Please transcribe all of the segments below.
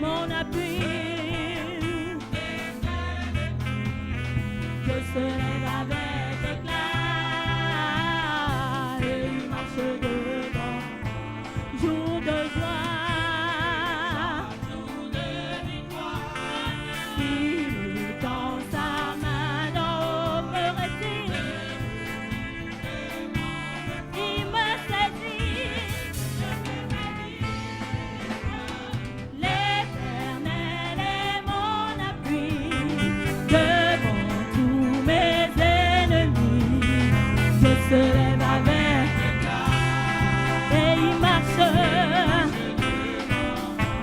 mon appui. Dieu se lève avec éclat et il marche devant, jour de joie, jour de victoire. Il tend sa main d'en haut, me retire, il me saisit. L'Éternel est mon appui devant tous mes ennemis. Dieu se lève avec et il marche.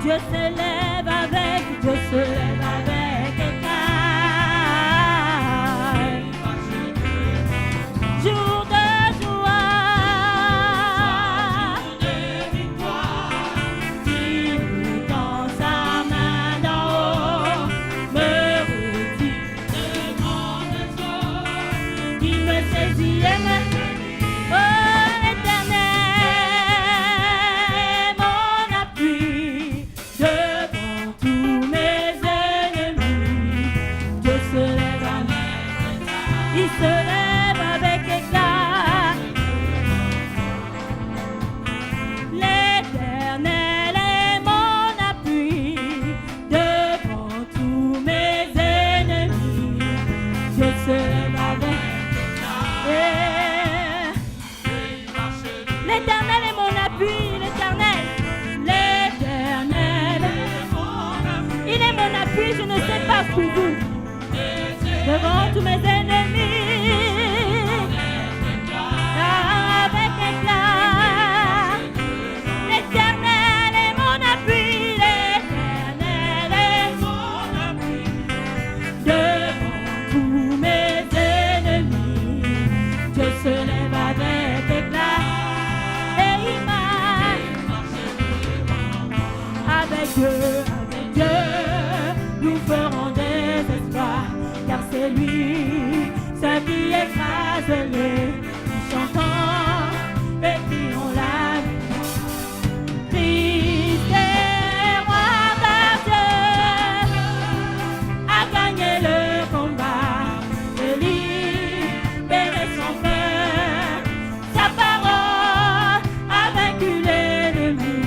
Dieu se lève avec, Dieu se lève avec éclat. Jour de joie, il tend sa main d'en haut, me retire de grandes choses. Il me saisit et me oh, l'Éternel, mon appui devant tous mes ennemis. Dieu se lève avec, il se lève avec éclat. L'Éternel est mon appui devant tous mes ennemis. Dieu se lève avec l'Éternel est mon appui, l'Éternel, l'Éternel, il est mon appui, je ne sais pas pour vous, devant tous mes ennemis, avec éclat, l'Éternel est mon appui, l'Éternel est mon appui, devant tous mes ennemis, Dieu se lève avec éclat. Avec Dieu, nous ferons des exploits, car c'est lui, ce qui écrase les chantants et qui ont la victoire. Christ est roi, car Dieu a gagné le combat et libéré son peuple. Sa parole a vaincu l'ennemi.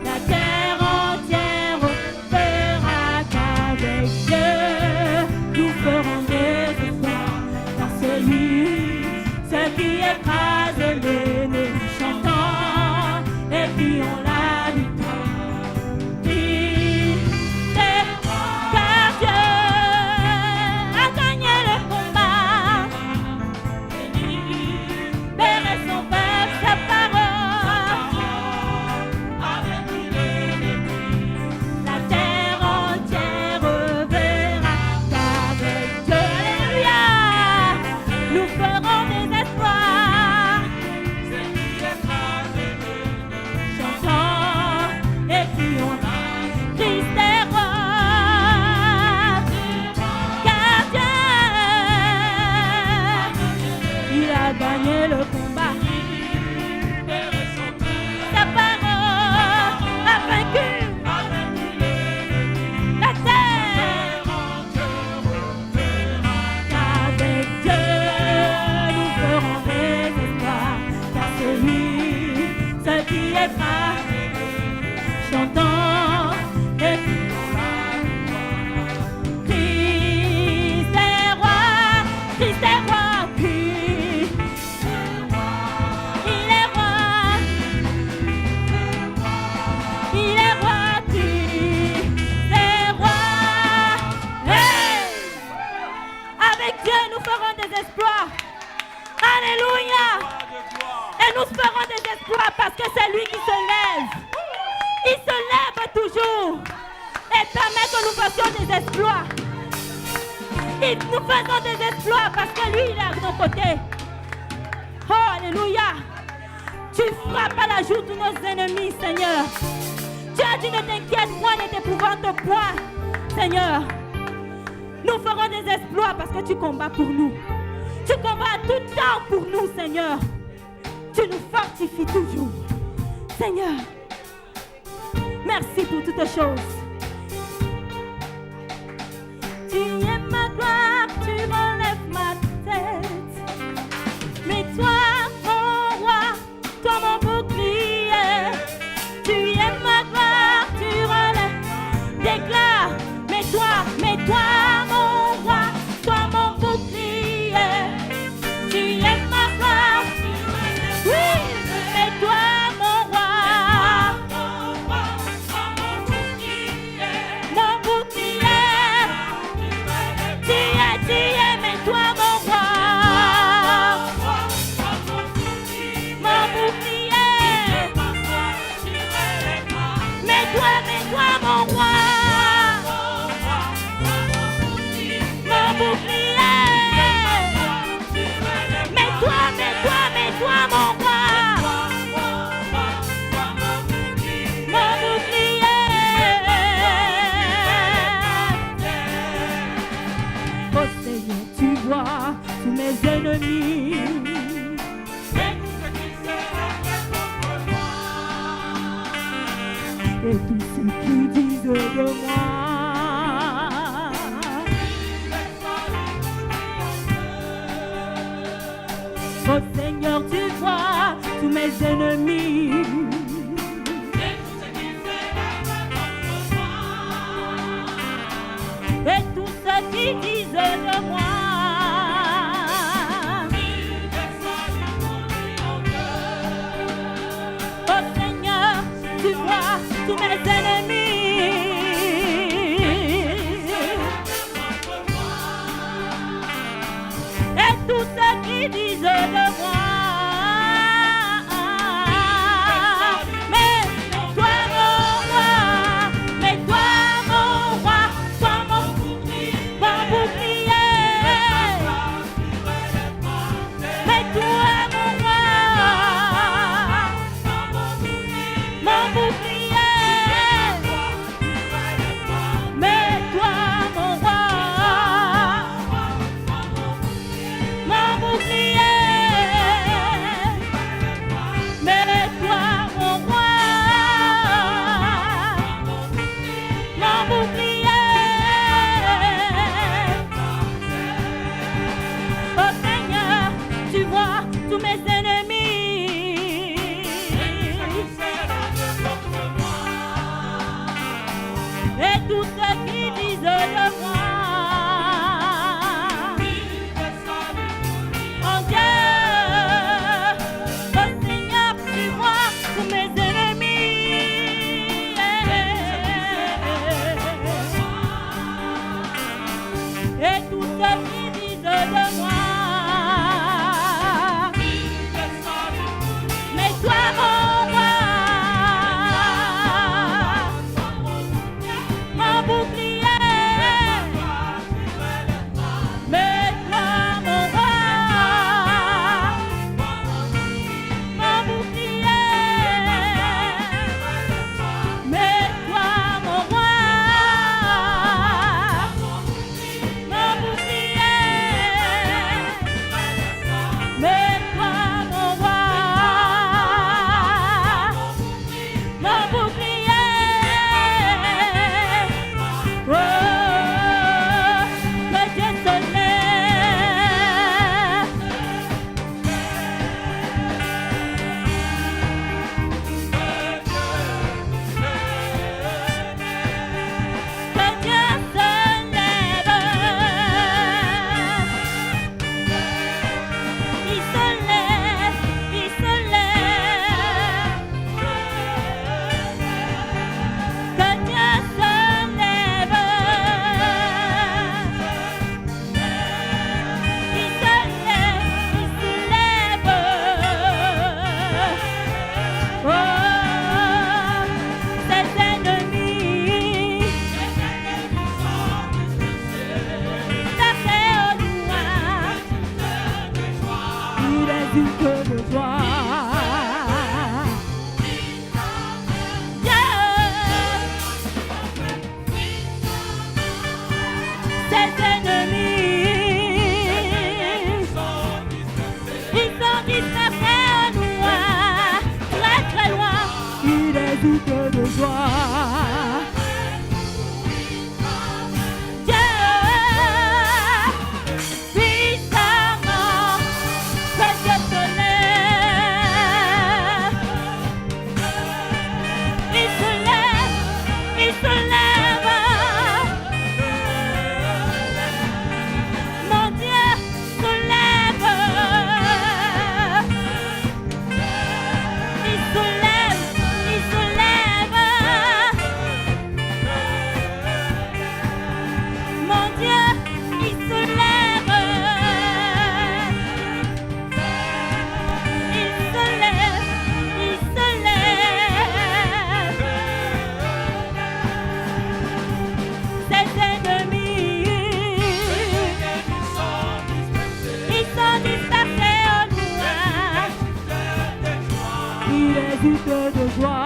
La terre entière verra qu'avec Dieu nous ferons des exploits, car c'est lui, ce qui écrase l'ennemi, chantant et qui ont la victoire. Christ est roi, car Dieu a gagné le combat et libéré son peuple. Sa parole avec l'ennemi. La terre entière verra qu'avec Dieu, alléluia, nous ferons des espoirs. Chantants et qui ont Christ est roi, car Dieu, il a gagné le combat. Sa parole a vaincu la terre. Qu'avec Dieu nous ferons des espoirs, car c'est lui, ce qui est vrai, chantant et qui ont la victoire. Christ est roi, Christ est roi, Christ il est roi, il est roi, Christ est roi. Hey! Avec Dieu nous ferons des exploits. Alléluia. Et nous ferons des exploits parce que c'est lui qui se lève. Il se lève toujours et permet que nous fassions des exploits. Et nous faisons des exploits parce que lui il est à nos côtés. Oh, alléluia. Tu frappes à la joue de nos ennemis, Seigneur. Tu as dit ne t'inquiète point, ne t'épouvante point, Seigneur. Nous ferons des exploits parce que tu combats pour nous. Tu combats tout temps pour nous, Seigneur. Tu nous fortifies toujours. Seigneur, merci pour toutes choses. toi mon roi, mon bouclier. Mets-toi mon roi, mon bouclier. Oh Seigneur, tu vois tous mes ennemis. Et tous ceux qui disent de moi. Oh Seigneur, tu vois tous mes ennemis. Et tous ceux qui disent de moi. Oh Seigneur, tu vois tous mes ennemis. Et tous ceux qui disent de moi. Mais toi mon roi, mais toi mon roi, toi mon bouclier. Mais toi mon roi, mon bouclier. Mais toi mon roi, mon bouclier. Mais toi mon roi, mon bouclier. Oh Seigneur, tu vois tous mes ennemis. Et tous ceux qui disent de moi. Oh Dieu, oh Seigneur, tu vois tous mes ennemis. Et tous ceux qui disent de moi. Mais toi mon roi, mon bouclier. de joie.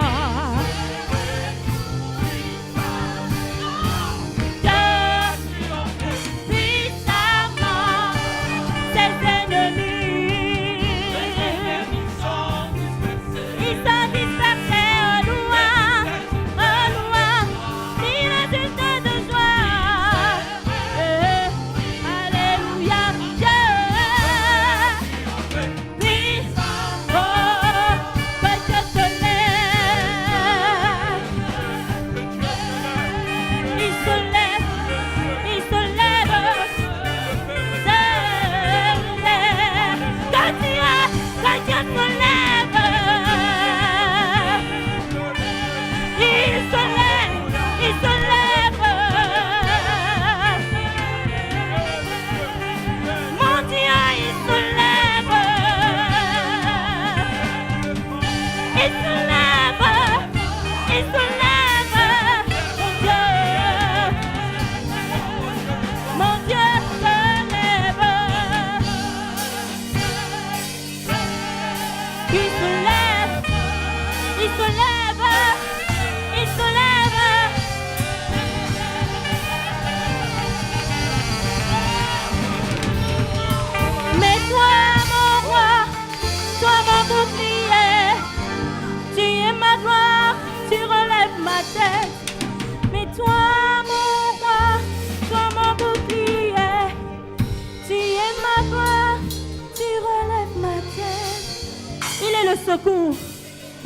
Secours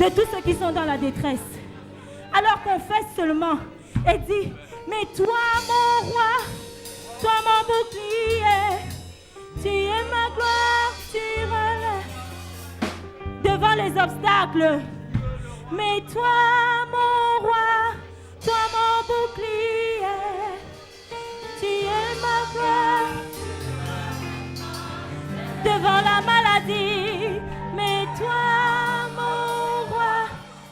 de tous ceux qui sont dans la détresse. Alors confesse seulement et dis, mais toi mon roi, toi mon bouclier, tu es ma gloire, tu relèves devant les obstacles. Mais toi mon roi, toi mon bouclier, tu es ma gloire devant la maladie. Mais toi, mon roi,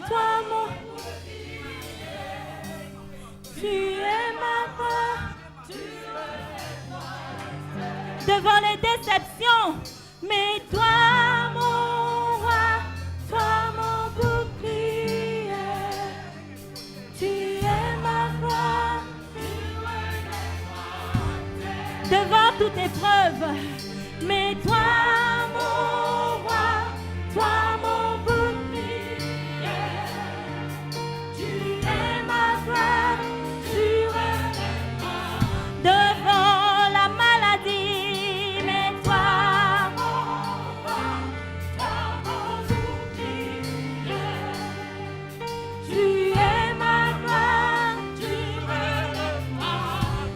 toi, tu es ma gloire. Devant les déceptions, mais toi, mon roi, toi, mon bouclier, tu es ma gloire. Devant toute épreuve, mais toi, mon roi, toi mon bouclier, tu es ma gloire, tu relèves devant la maladie, mais toi mon roi, toi mon bouclier, tu es ma gloire, tu relèves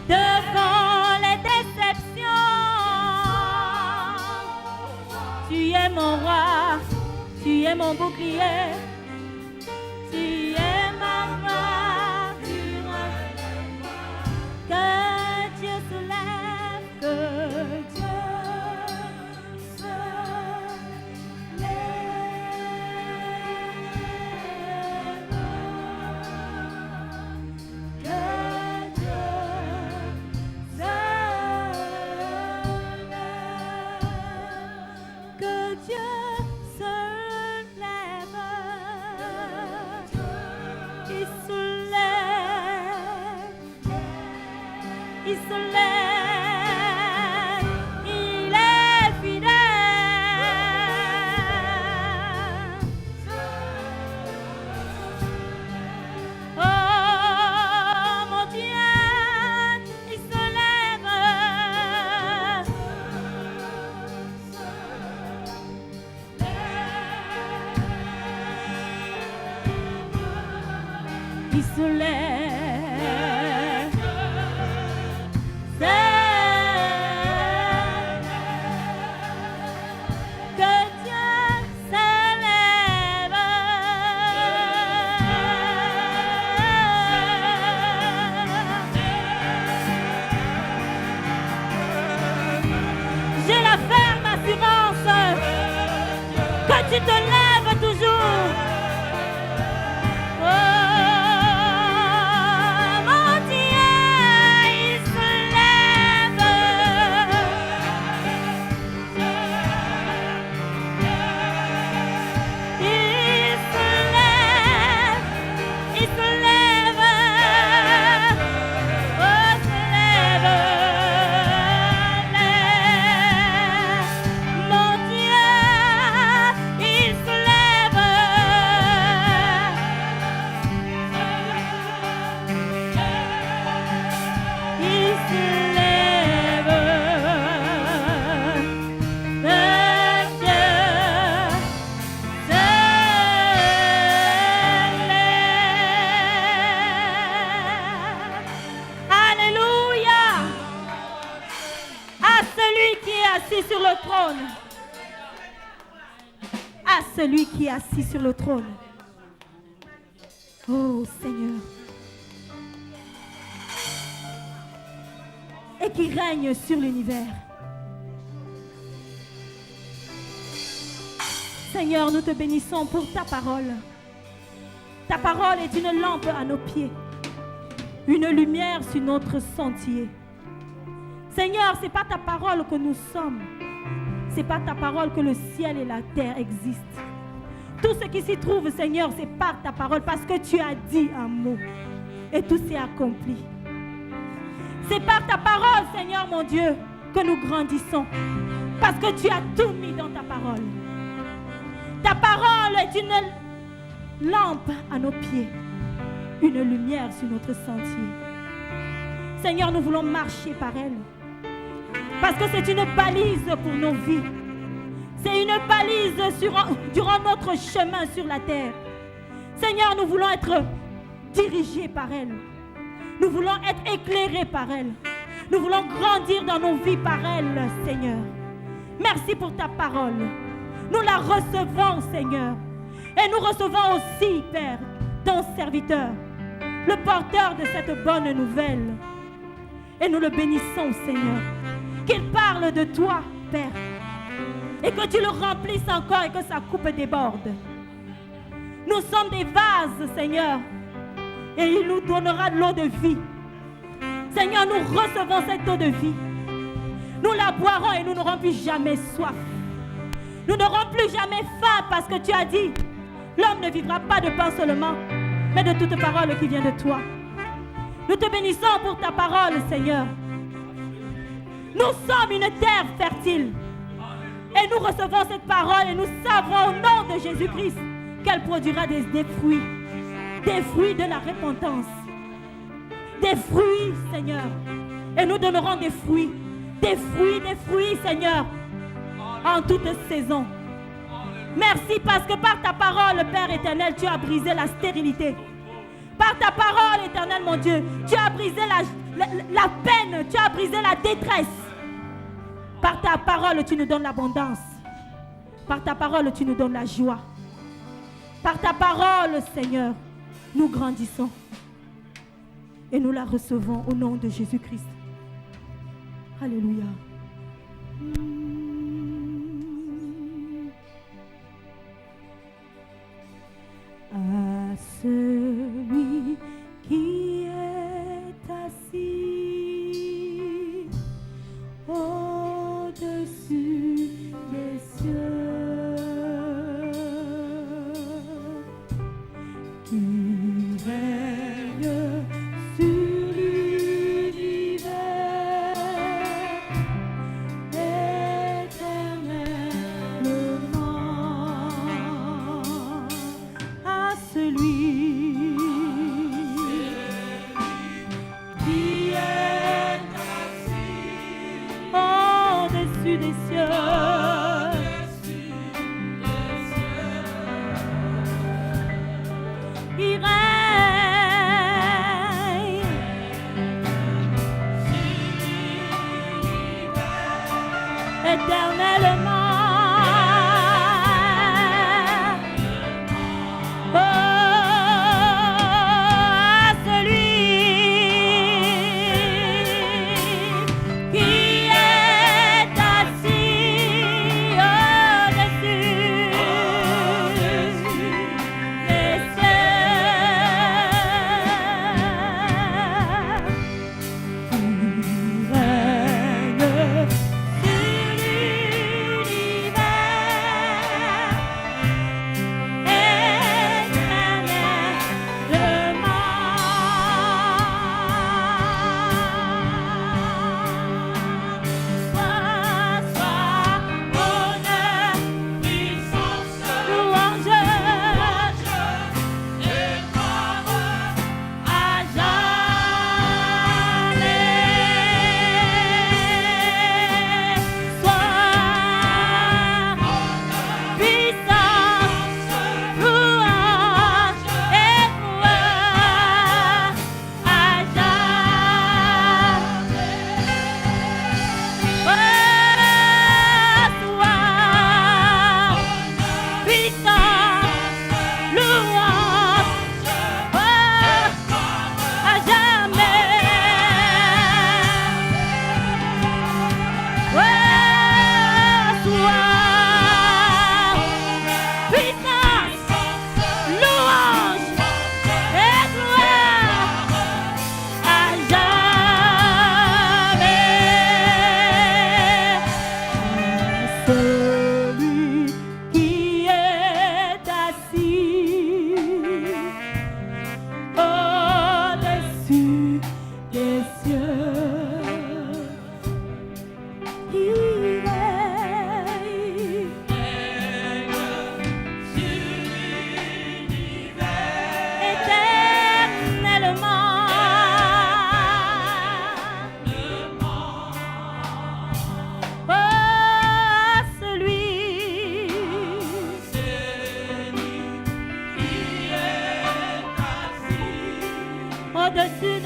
devant les déceptions, tu es mon roi. Tu es mon bouclier, tu es ma gloire, tu relèves. Que Dieu se lève, que Dieu se lève. Que Dieu se lève. Que Dieu il se lève, il est fidèle. Oh mon Dieu, il se lève. Il se lève. Tu te lèves toujours. Oh, mon Dieu, il se lève. Il se lève. assis sur le trône. À celui qui est assis sur le trône. Oh Seigneur. Et qui règne sur l'univers. Seigneur, nous te bénissons pour ta parole. Ta parole est une lampe à nos pieds, une lumière sur notre sentier. Seigneur, ce n'est pas ta parole que nous sommes. Ce n'est pas ta parole que le ciel et la terre existent. Tout ce qui s'y trouve, Seigneur, c'est par ta parole, parce que tu as dit un mot et tout s'est accompli. C'est par ta parole, Seigneur mon Dieu, que nous grandissons, parce que tu as tout mis dans ta parole. Ta parole est une lampe à nos pieds, une lumière sur notre sentier. Seigneur, nous voulons marcher par elle, parce que c'est une balise pour nos vies. C'est une balise durant notre chemin sur la terre. Seigneur, nous voulons être dirigés par elle. Nous voulons être éclairés par elle. Nous voulons grandir dans nos vies par elle, Seigneur. Merci pour ta parole. Nous la recevons, Seigneur. Et nous recevons aussi, Père, ton serviteur, le porteur de cette bonne nouvelle. Et nous le bénissons, Seigneur. Qu'il parle de toi, Père. Et que tu le remplisses encore et que sa coupe déborde. Nous sommes des vases, Seigneur. Et il nous donnera de l'eau de vie. Seigneur, nous recevons cette eau de vie. Nous la boirons et nous n'aurons plus jamais soif. Nous n'aurons plus jamais faim parce que tu as dit, l'homme ne vivra pas de pain seulement, mais de toute parole qui vient de toi. Nous te bénissons pour ta parole, Seigneur. Nous sommes une terre fertile. Et nous recevons cette parole et nous savons au nom de Jésus-Christ qu'elle produira des fruits. Des fruits de la repentance. Des fruits, Seigneur. Et nous donnerons des fruits. Des fruits, Seigneur. En toute saison. Merci parce que par ta parole, Père éternel, tu as brisé la stérilité. Par ta parole, éternel, mon Dieu, tu as brisé la peine, tu as brisé la détresse. Par ta parole, tu nous donnes l'abondance. Par ta parole, tu nous donnes la joie. Par ta parole, Seigneur, nous grandissons. Et nous la recevons au nom de Jésus-Christ. Alléluia. À celui qui est assis au-dessus des cieux, qui règne sur l'univers et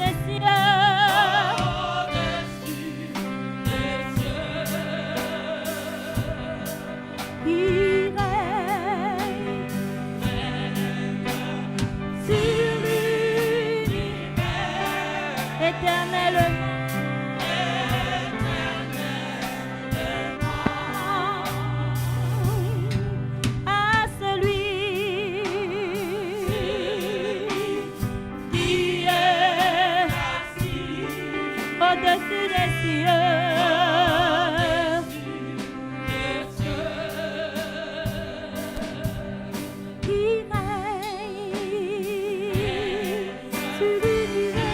des cieux. Il règne sur l'univers éternellement. À celui qui est au-dessus des cieux. Qui règne sur l'univers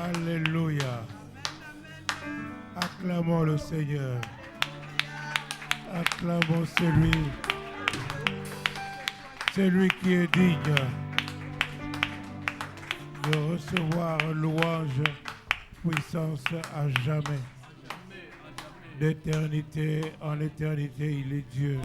Alléluia. Acclamons le Seigneur. Acclamons celui qui est digne de recevoir louange, puissance à jamais. D'éternité en éternité, il est Dieu.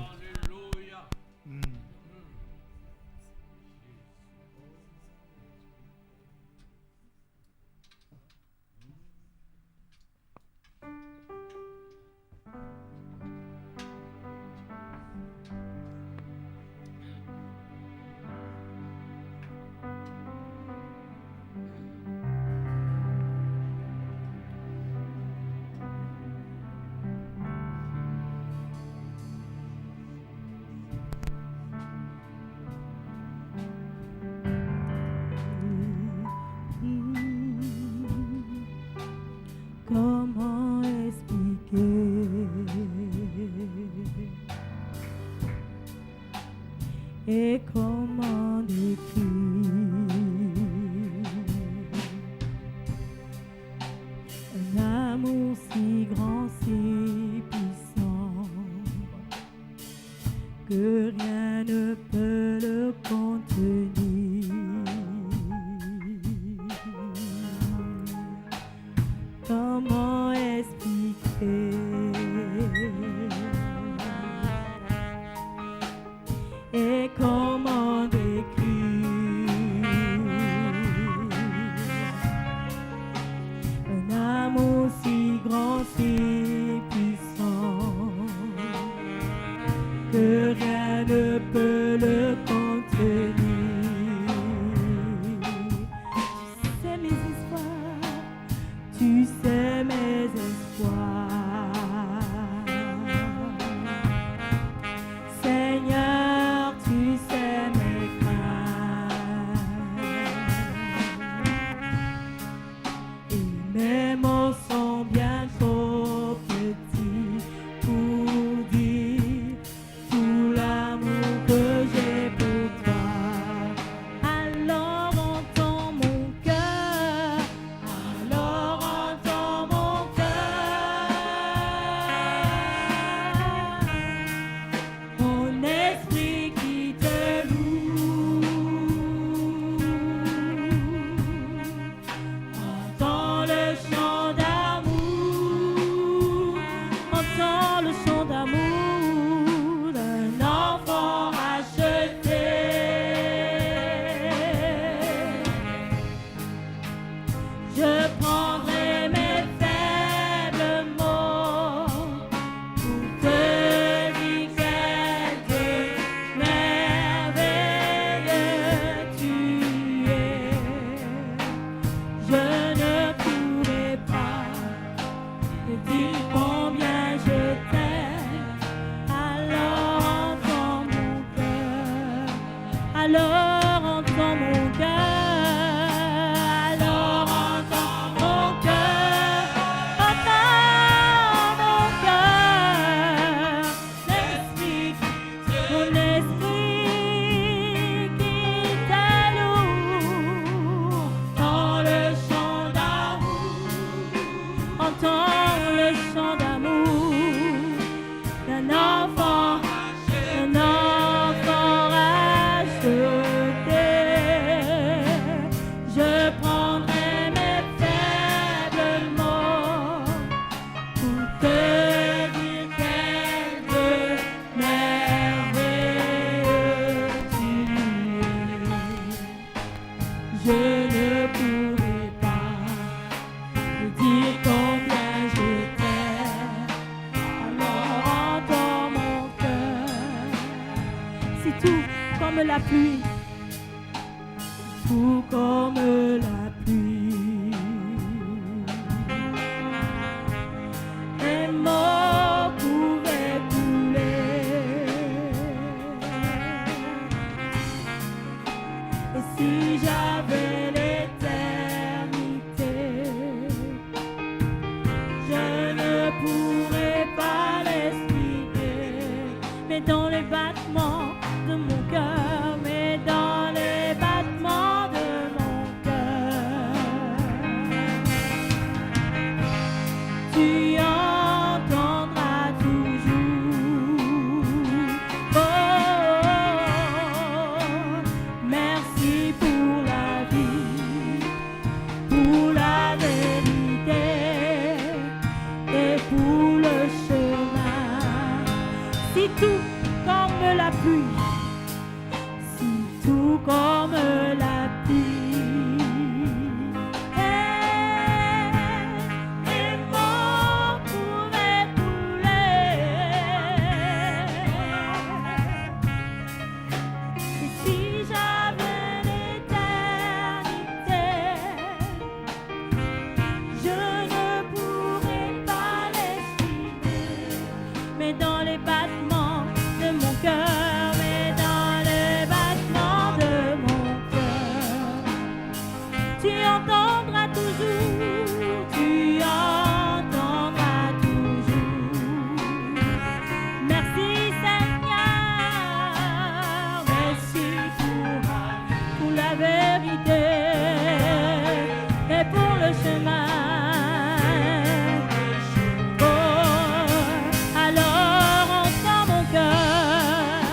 pluie, tout comme la pluie. Les mots pouvaient couler. Et si j'avais l'éternité, je ne pourrais pas l'expliquer. Mais dans les battements de mon cœur, mais dans les battements de mon cœur, tu entendras toujours. Oh, merci pour la vie, pour la vérité et pour le chemin. Si tout comme la pluie, si tout comme la pluie, les mots pouvaient couler. Et si j'avais l'éternité, je ne pourrais pas l'expliquer. Mais dans les battements de mon cœur, mais dans les battements de mon cœur, tu entendras toujours, tu entendras toujours. Merci Seigneur, merci pour la vérité et pour le chemin. Oh, alors entends mon cœur,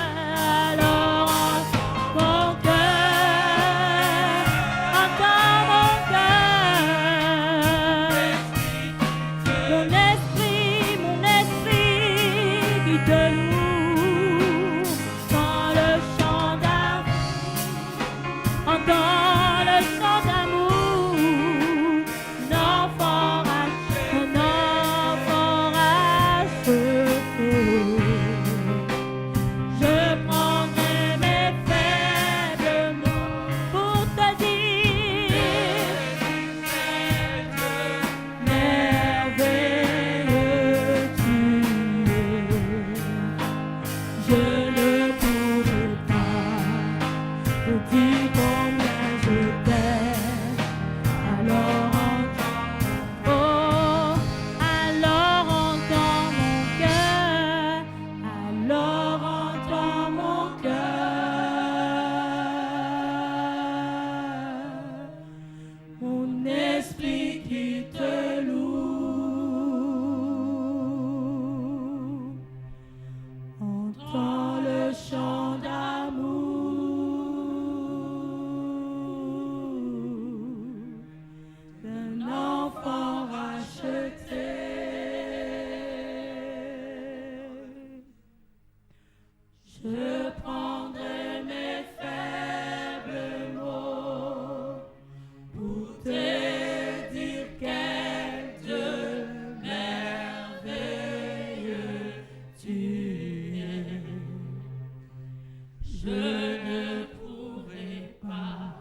alors entends mon cœur, entends mon cœur. Mon esprit guide-nous dans le chant d'amour, entends le chant d'amour, un enfant racheté. Je prendrai mes faibles mots pour te dire merveilleux tu es. Je ne pourrai pas te dire combien je t'aime. Alors entends, oh, alors entends mon cœur, alors entends mon cœur, mon esprit qui te loue. Entends le chant d'amour d'un enfant racheté. Je prendrai mes faibles mots pour te dire quel Dieu merveilleux tu es. Je ne pourrai pas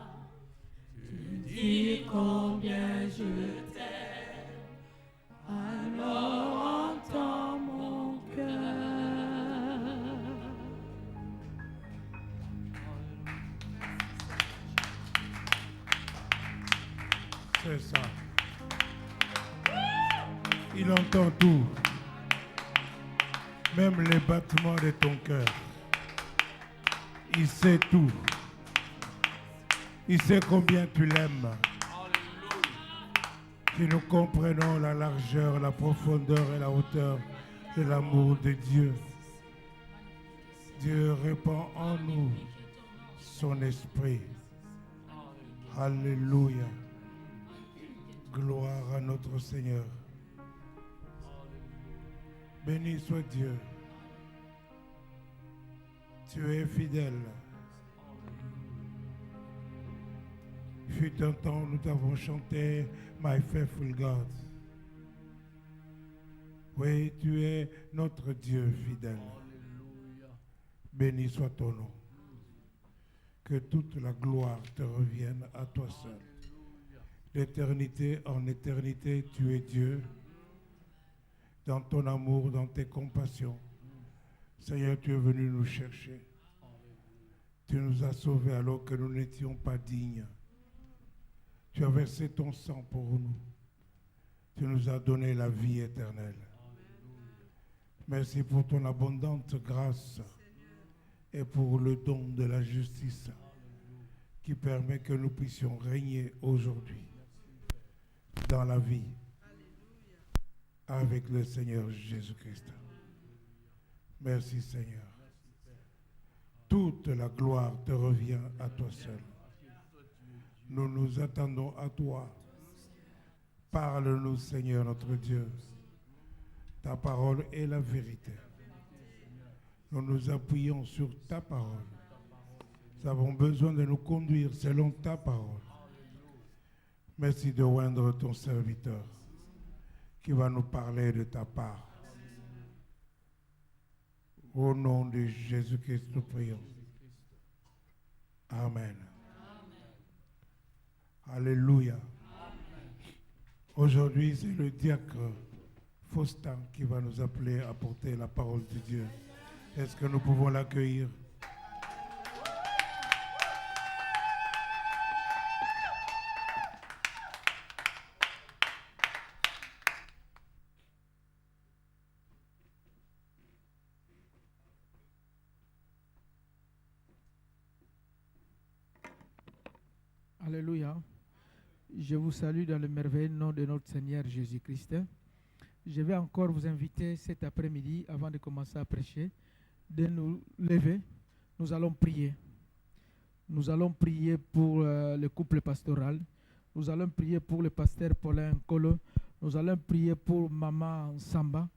te dire combien je t'aime. Alors entends mon cœur. C'est ça. Il entend tout. Même les battements de ton cœur. Il sait tout. Il sait combien tu l'aimes. Si nous comprenons la largeur, la profondeur et la hauteur de l'amour de Dieu, Dieu répand en nous son esprit. Alléluia. Gloire à notre Seigneur. Béni soit Dieu. Tu es fidèle. Fut un temps, nous t'avons chanté My Faithful God. Oui, tu es notre Dieu fidèle. Béni soit ton nom. que toute la gloire te revienne à toi seul. D'éternité en éternité, tu es Dieu. Dans ton amour, dans tes compassions, Seigneur, tu es venu nous chercher. Tu nous as sauvés alors que nous n'étions pas dignes. Tu as versé ton sang pour nous. Tu nous as donné la vie éternelle. Merci pour ton abondante grâce et pour le don de la justice qui permet que nous puissions régner aujourd'hui dans la vie avec le Seigneur Jésus-Christ. Merci Seigneur. Toute la gloire te revient à toi seul. Nous nous attendons à toi. Parle-nous Seigneur notre Dieu. Ta parole est la vérité. Nous nous appuyons sur ta parole. Nous avons besoin de nous conduire selon ta parole. Merci de oindre ton serviteur qui va nous parler de ta part. Au nom de Jésus-Christ, nous prions. Amen. Alléluia. Aujourd'hui, c'est le diacre Faustin qui va nous appeler à porter la parole de Dieu. Est-ce que nous pouvons l'accueillir? Alléluia. Je vous salue dans le merveilleux nom de notre Seigneur Jésus-Christ. Je vais encore vous inviter cet après-midi, avant de commencer à prêcher, de nous lever. Nous allons prier. Nous allons prier pour le couple pastoral. Nous allons prier pour le pasteur Paulin Kolo. Nous allons prier pour Maman Samba,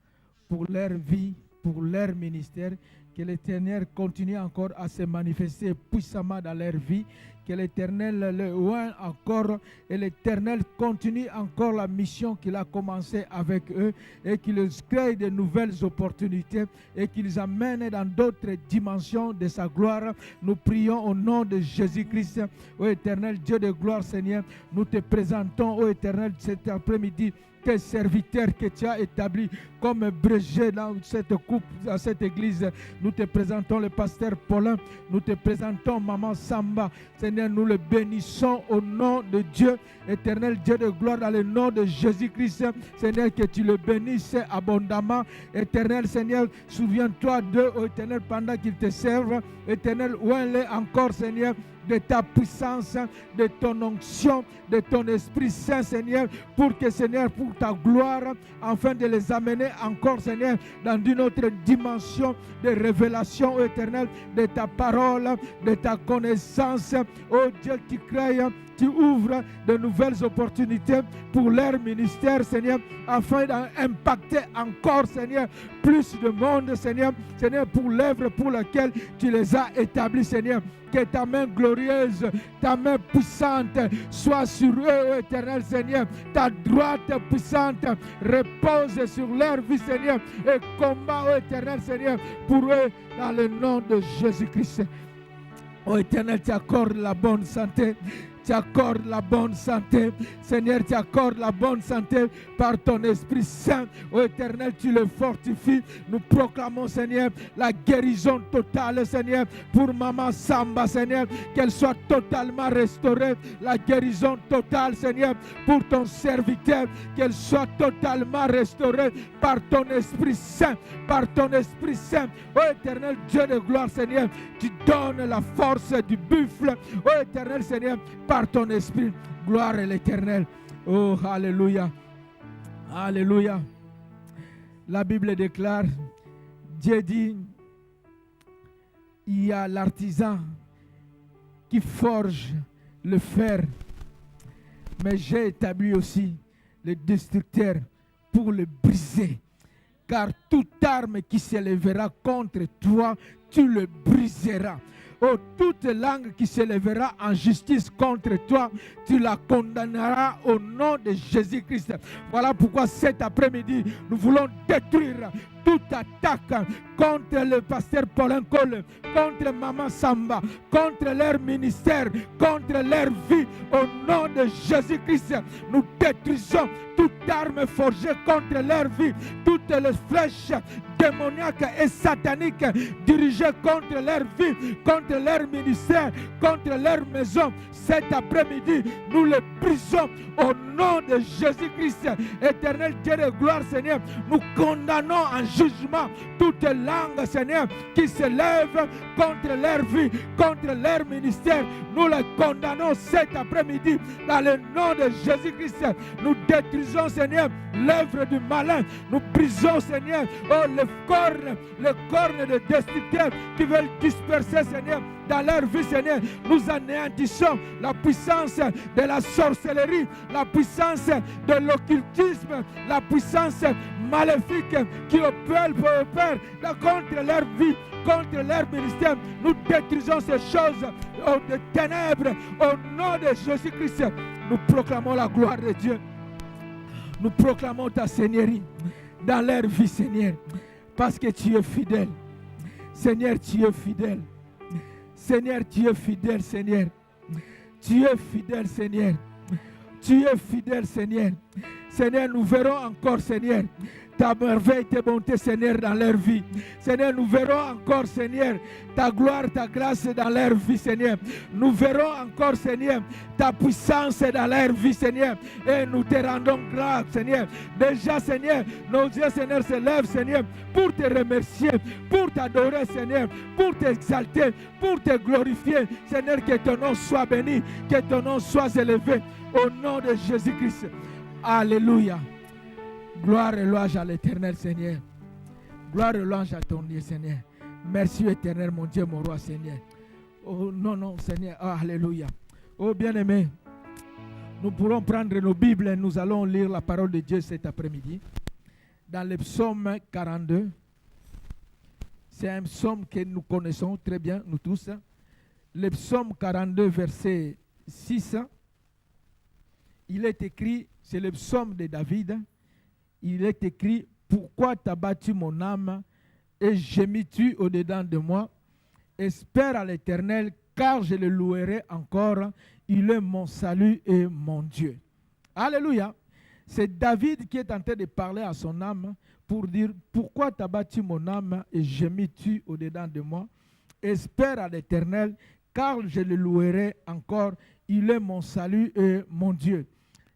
pour leur vie, pour leur ministère. Que l'Éternel continue encore à se manifester puissamment dans leur vie. Que l'Éternel le oint encore et l'Éternel continue encore la mission qu'il a commencée avec eux et qu'il crée de nouvelles opportunités et qu'ils amène dans d'autres dimensions de sa gloire. Nous prions au nom de Jésus-Christ. Ô Éternel Dieu de gloire, Seigneur, nous te présentons, ô Éternel, cet après-midi, tes serviteurs que tu as établis comme berger dans cette coupe, dans cette église. Nous te présentons le pasteur Paulin, nous te présentons Maman Samba. Seigneur, nous le bénissons au nom de Dieu, éternel Dieu de gloire, dans le nom de Jésus-Christ. Seigneur, que tu le bénisses abondamment. Éternel Seigneur, souviens-toi d'eux, ô Éternel, pendant qu'ils te servent. Éternel, oins-les encore, Seigneur, de ta puissance, de ton onction, de ton Esprit Saint, Seigneur, pour que, Seigneur, pour ta gloire, afin de les amener encore, Seigneur, dans une autre dimension de révélation, éternelle, de ta parole, de ta connaissance. Oh Dieu, qui crée, tu ouvres de nouvelles opportunités pour leur ministère, Seigneur, afin d'impacter encore, Seigneur, plus de monde, Seigneur, Seigneur, pour l'œuvre pour laquelle tu les as établis, Seigneur. Que ta main glorieuse, ta main puissante soit sur eux, éternel Seigneur. Ta droite puissante repose sur leur vie, Seigneur, et combat, ô éternel Seigneur, pour eux, dans le nom de Jésus-Christ. Ô éternel, tu accordes la bonne santé. Tu accordes la bonne santé. Seigneur, tu accordes la bonne santé par ton Esprit Saint. Ô Éternel, tu le fortifies. Nous proclamons, Seigneur, la guérison totale, Seigneur, pour Maman Samba, Seigneur, qu'elle soit totalement restaurée. La guérison totale, Seigneur, pour ton serviteur, qu'elle soit totalement restaurée par ton Esprit Saint, par ton Esprit Saint. Ô Éternel, Dieu de gloire, Seigneur, tu donnes la force du buffle. Ô Éternel, Seigneur, par ton esprit, gloire à l'Éternel. Oh, alléluia. Alléluia. La Bible déclare, Dieu dit, il y a l'artisan qui forge le fer, mais j'ai établi aussi le destructeur pour le briser. Car toute arme qui s'élèvera contre toi, tu le briseras. Oh, toute langue qui s'élèvera en justice contre toi, tu la condamneras au nom de Jésus-Christ. Voilà pourquoi cet après-midi, nous voulons détruire toute attaque contre le pasteur Paulin Cole, contre Maman Samba, contre leur ministère, contre leur vie, au nom de Jésus-Christ, nous détruisons toute arme forgée contre leur vie, toutes les flèches démoniaques et sataniques dirigées contre leur vie, contre leur ministère, contre leur maison. Cet après-midi, nous les brisons au nom de Jésus-Christ. Éternel Dieu de gloire, Seigneur, nous condamnons en jugement toute langue, Seigneur, qui se lève contre leur vie, contre leur ministère. Nous les condamnons cet après-midi dans le nom de Jésus-Christ. Nous détruisons, Seigneur, l'œuvre du malin. Nous brisons, Seigneur, les cornes de destructeurs qui veulent disperser, Seigneur, dans leur vie, Seigneur. Nous anéantissons la puissance de la sorcellerie, la puissance de l'occultisme, la puissance maléfique qui opère contre leur vie, contre leur ministère. Nous détruisons ces choses de ténèbres au nom de Jésus-Christ. Nous proclamons la gloire de Dieu. Nous proclamons ta Seigneurie dans leur vie, Seigneur, parce que tu es fidèle. Seigneur, tu es fidèle. Seigneur, tu es fidèle, Seigneur. Tu es fidèle, Seigneur. Tu es fidèle, Seigneur. Seigneur, nous verrons encore, Seigneur, ta merveille, tes bontés, Seigneur, dans leur vie. Seigneur, nous verrons encore, Seigneur, ta gloire, ta grâce dans leur vie, Seigneur. Nous verrons encore, Seigneur, ta puissance dans leur vie, Seigneur. Et nous te rendons grâce, Seigneur. Déjà, Seigneur, nos yeux, Seigneur, se lèvent, Seigneur, pour te remercier, pour t'adorer, Seigneur, pour t'exalter, pour te glorifier. Seigneur, que ton nom soit béni, que ton nom soit élevé. Au nom de Jésus-Christ. Alléluia. Gloire et louange à l'Éternel, Seigneur. Gloire et louange à ton Dieu, Seigneur. Merci, Éternel, mon Dieu, mon roi, Seigneur. Oh non, Seigneur. Oh, alléluia. Oh, bien-aimé, nous pourrons prendre nos Bibles et nous allons lire la parole de Dieu cet après-midi. Dans le psaume 42. C'est un psaume que nous connaissons très bien, nous tous. Le psaume 42, verset 6. Il est écrit, c'est le psaume de David. Il est écrit, pourquoi t'as battu mon âme et gémis-tu au-dedans de moi? Espère à l'Éternel, car je le louerai encore. Il est mon salut et mon Dieu. Alléluia. C'est David qui est en train de parler à son âme pour dire, pourquoi t'as battu mon âme et gémis-tu au-dedans de moi? Espère à l'Éternel, car je le louerai encore. Il est mon salut et mon Dieu.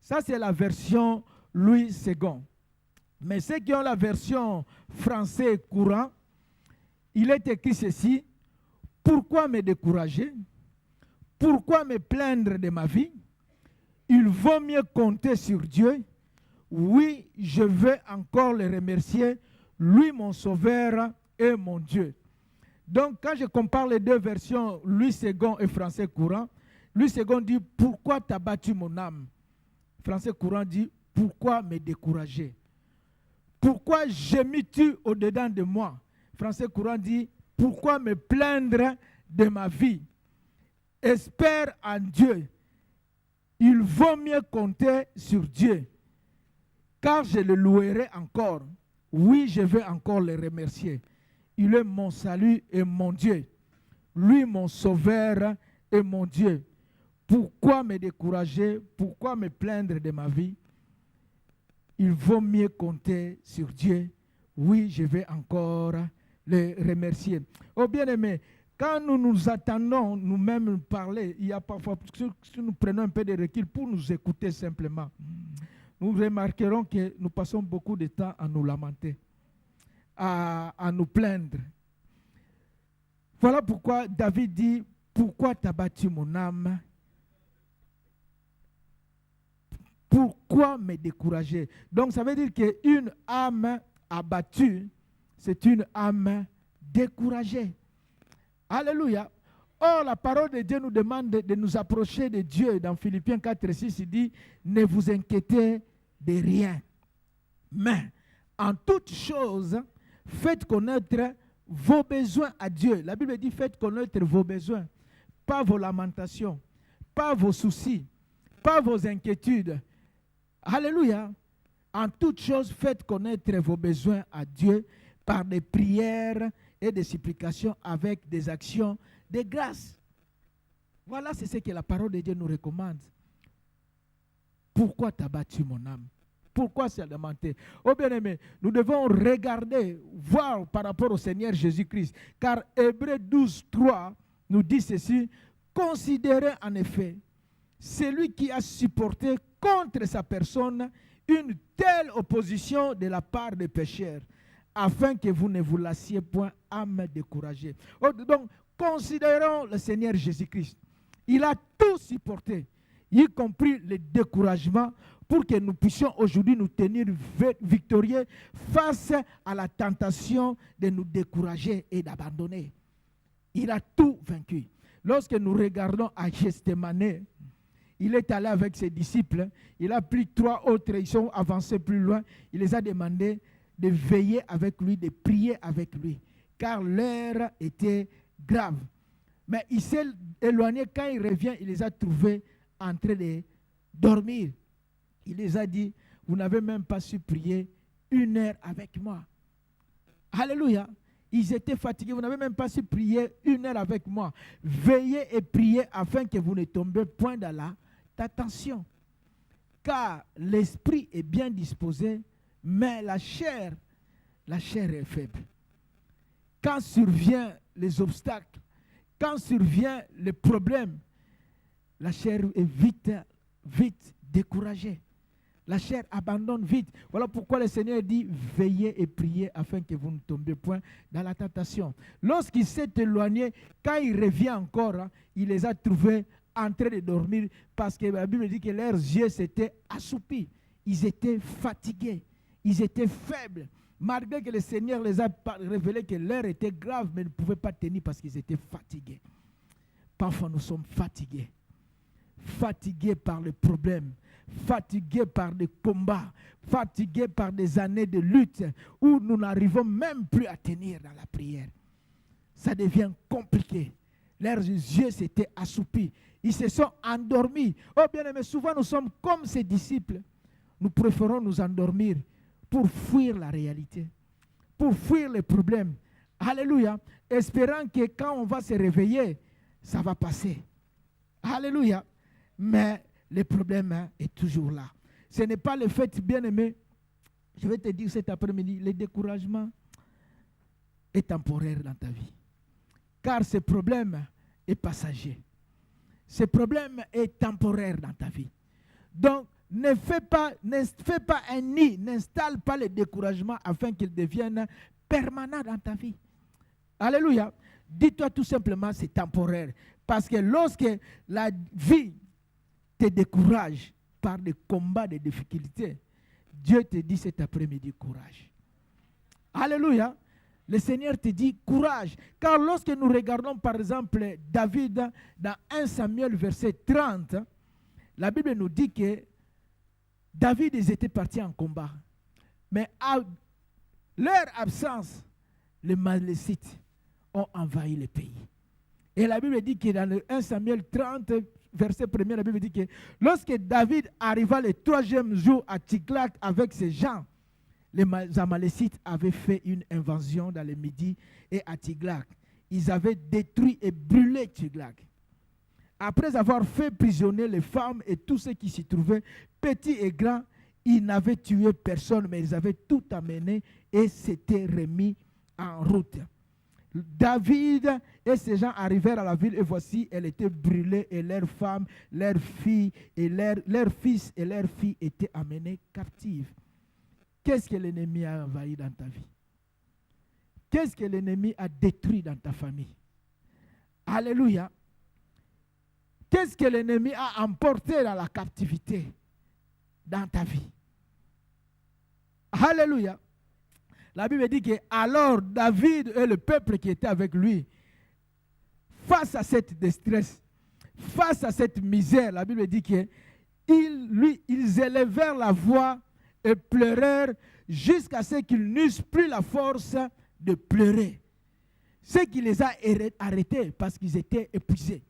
Ça, c'est la version Louis II. Mais ceux qui ont la version français courant, il est écrit ceci. Pourquoi me décourager? Pourquoi me plaindre de ma vie? Il vaut mieux compter sur Dieu. Oui, je vais encore le remercier. Lui, mon sauveur et mon Dieu. Donc, quand je compare les deux versions, Louis II et français courant, Louis II dit, pourquoi t'as battu mon âme? Français courant dit, pourquoi me décourager? Pourquoi gémis-tu au-dedans de moi? Français courant dit, pourquoi me plaindre de ma vie? Espère en Dieu. Il vaut mieux compter sur Dieu, car je le louerai encore. Oui, je vais encore le remercier. Il est mon salut et mon Dieu. Lui, mon sauveur et mon Dieu. Pourquoi me décourager? Pourquoi me plaindre de ma vie? Il vaut mieux compter sur Dieu. Oui, je vais encore le remercier. Oh bien-aimé, quand nous nous attendons nous-mêmes parler, il y a parfois, si nous prenons un peu de recul pour nous écouter simplement, nous remarquerons que nous passons beaucoup de temps à nous lamenter, à nous plaindre. Voilà pourquoi David dit, pourquoi t'as battu mon âme? Pourquoi me décourager? Donc ça veut dire qu'une âme abattue, c'est une âme découragée. Alléluia. Or, la parole de Dieu nous demande de nous approcher de Dieu. Dans Philippiens 4:6, il dit, ne vous inquiétez de rien. Mais, en toute chose, faites connaître vos besoins à Dieu. La Bible dit, faites connaître vos besoins. Pas vos lamentations, pas vos soucis, pas vos inquiétudes. Alléluia. En toute chose, faites connaître vos besoins à Dieu, par des prières et des supplications avec des actions de grâce. Voilà, c'est ce que la parole de Dieu nous recommande. Pourquoi t'as battu mon âme? Pourquoi c'est lamenté? Oh bien-aimé, nous devons regarder, voir par rapport au Seigneur Jésus-Christ. Car Hébreux 12, 3 nous dit ceci: considérez en effet celui qui a supporté contre sa personne une telle opposition de la part des pécheurs, afin que vous ne vous lassiez point âme découragée. Donc, considérons le Seigneur Jésus-Christ. Il a tout supporté, y compris le découragement, pour que nous puissions aujourd'hui nous tenir victorieux face à la tentation de nous décourager et d'abandonner. Il a tout vaincu. Lorsque nous regardons à Gethsémane, il est allé avec ses disciples, il a pris 3 autres, ils sont avancés plus loin, il les a demandé de veiller avec lui, de prier avec lui, car l'heure était grave. Mais il s'est éloigné, quand il revient, il les a trouvés en train de dormir. Il les a dit, vous n'avez même pas su prier 1 heure avec moi. Alléluia. Ils étaient fatigués, vous n'avez même pas su prier 1 heure avec moi. Veillez et priez afin que vous ne tombiez point dans la tentation. Car l'esprit est bien disposé, mais la chair est faible. Quand surviennent les obstacles, quand survient le problème, la chair est vite découragée. La chair abandonne vite. Voilà pourquoi le Seigneur dit, veillez et priez afin que vous ne tombiez point dans la tentation. Lorsqu'il s'est éloigné, quand il revient encore, il les a trouvés en train de dormir, parce que la Bible dit que leurs yeux s'étaient assoupis. Ils étaient fatigués. Ils étaient faibles. Malgré que le Seigneur les a révélé que l'heure était grave, mais ils ne pouvaient pas tenir parce qu'ils étaient fatigués. Parfois, nous sommes fatigués. Fatigués par les problèmes, fatigués par des combats, fatigués par des années de lutte où nous n'arrivons même plus à tenir dans la prière. Ça devient compliqué. Leurs yeux s'étaient assoupis. Ils se sont endormis. Oh bien-aimé, souvent nous sommes comme ces disciples. Nous préférons nous endormir pour fuir la réalité, pour fuir les problèmes. Alléluia. Espérant que quand on va se réveiller, ça va passer. Alléluia. Mais le problème est toujours là. Ce n'est pas le fait, bien-aimé, je vais te dire cet après-midi, le découragement est temporaire dans ta vie. Car ce problème est passager. Ce problème est temporaire dans ta vie. Donc, ne fais pas un nid, n'installe pas le découragement afin qu'il devienne permanent dans ta vie. Alléluia. Dis-toi tout simplement, c'est temporaire. Parce que lorsque la vie te décourage par des combats, des difficultés, Dieu te dit cet après-midi, courage. Alléluia. Le Seigneur te dit courage. Car lorsque nous regardons par exemple David dans 1 Samuel verset 30, la Bible nous dit que David, ils étaient partis en combat. Mais à leur absence, les Malécites ont envahi le pays. Et la Bible dit que dans le 1 Samuel 30, verset 1er, la Bible dit que lorsque David arriva le 3e jour à Tiglath avec ses gens, les Amalécites avaient fait une invasion dans le Midi et à Tiglath. Ils avaient détruit et brûlé Tiglath. Après avoir fait prisonnier les femmes et tous ceux qui s'y trouvaient, petits et grands, ils n'avaient tué personne, mais ils avaient tout amené et s'étaient remis en route. David et ses gens arrivèrent à la ville et voici, elle était brûlée et leurs femmes, leurs filles et leurs fils et leurs filles étaient amenés captives. Qu'est-ce que l'ennemi a envahi dans ta vie? Qu'est-ce que l'ennemi a détruit dans ta famille? Alléluia. Qu'est-ce que l'ennemi a emporté dans la captivité dans ta vie? Alléluia. La Bible dit que alors David et le peuple qui était avec lui, face à cette détresse, face à cette misère, la Bible dit qu'ils élevèrent la voix et pleurèrent jusqu'à ce qu'ils n'eussent plus la force de pleurer. Ce qui les a arrêtés parce qu'ils étaient épuisés.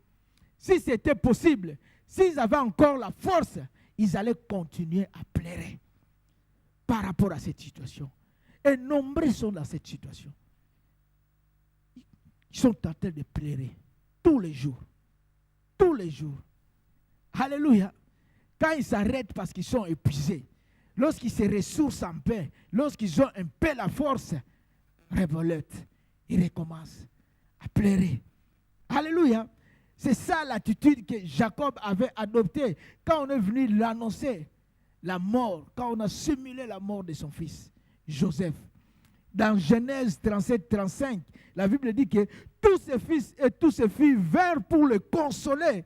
Si c'était possible, s'ils avaient encore la force, ils allaient continuer à pleurer par rapport à cette situation. Et nombreux sont dans cette situation. Ils sont en train de pleurer tous les jours. Tous les jours. Alléluia. Quand ils s'arrêtent parce qu'ils sont épuisés, lorsqu'ils se ressourcent en paix, lorsqu'ils ont un peu la force, révolte, ils recommencent à pleurer. Alléluia. C'est ça l'attitude que Jacob avait adoptée quand on est venu l'annoncer, la mort, quand on a simulé la mort de son fils, Joseph. Dans Genèse 37-35, la Bible dit que tous ses fils et toutes ses filles vinrent pour le consoler.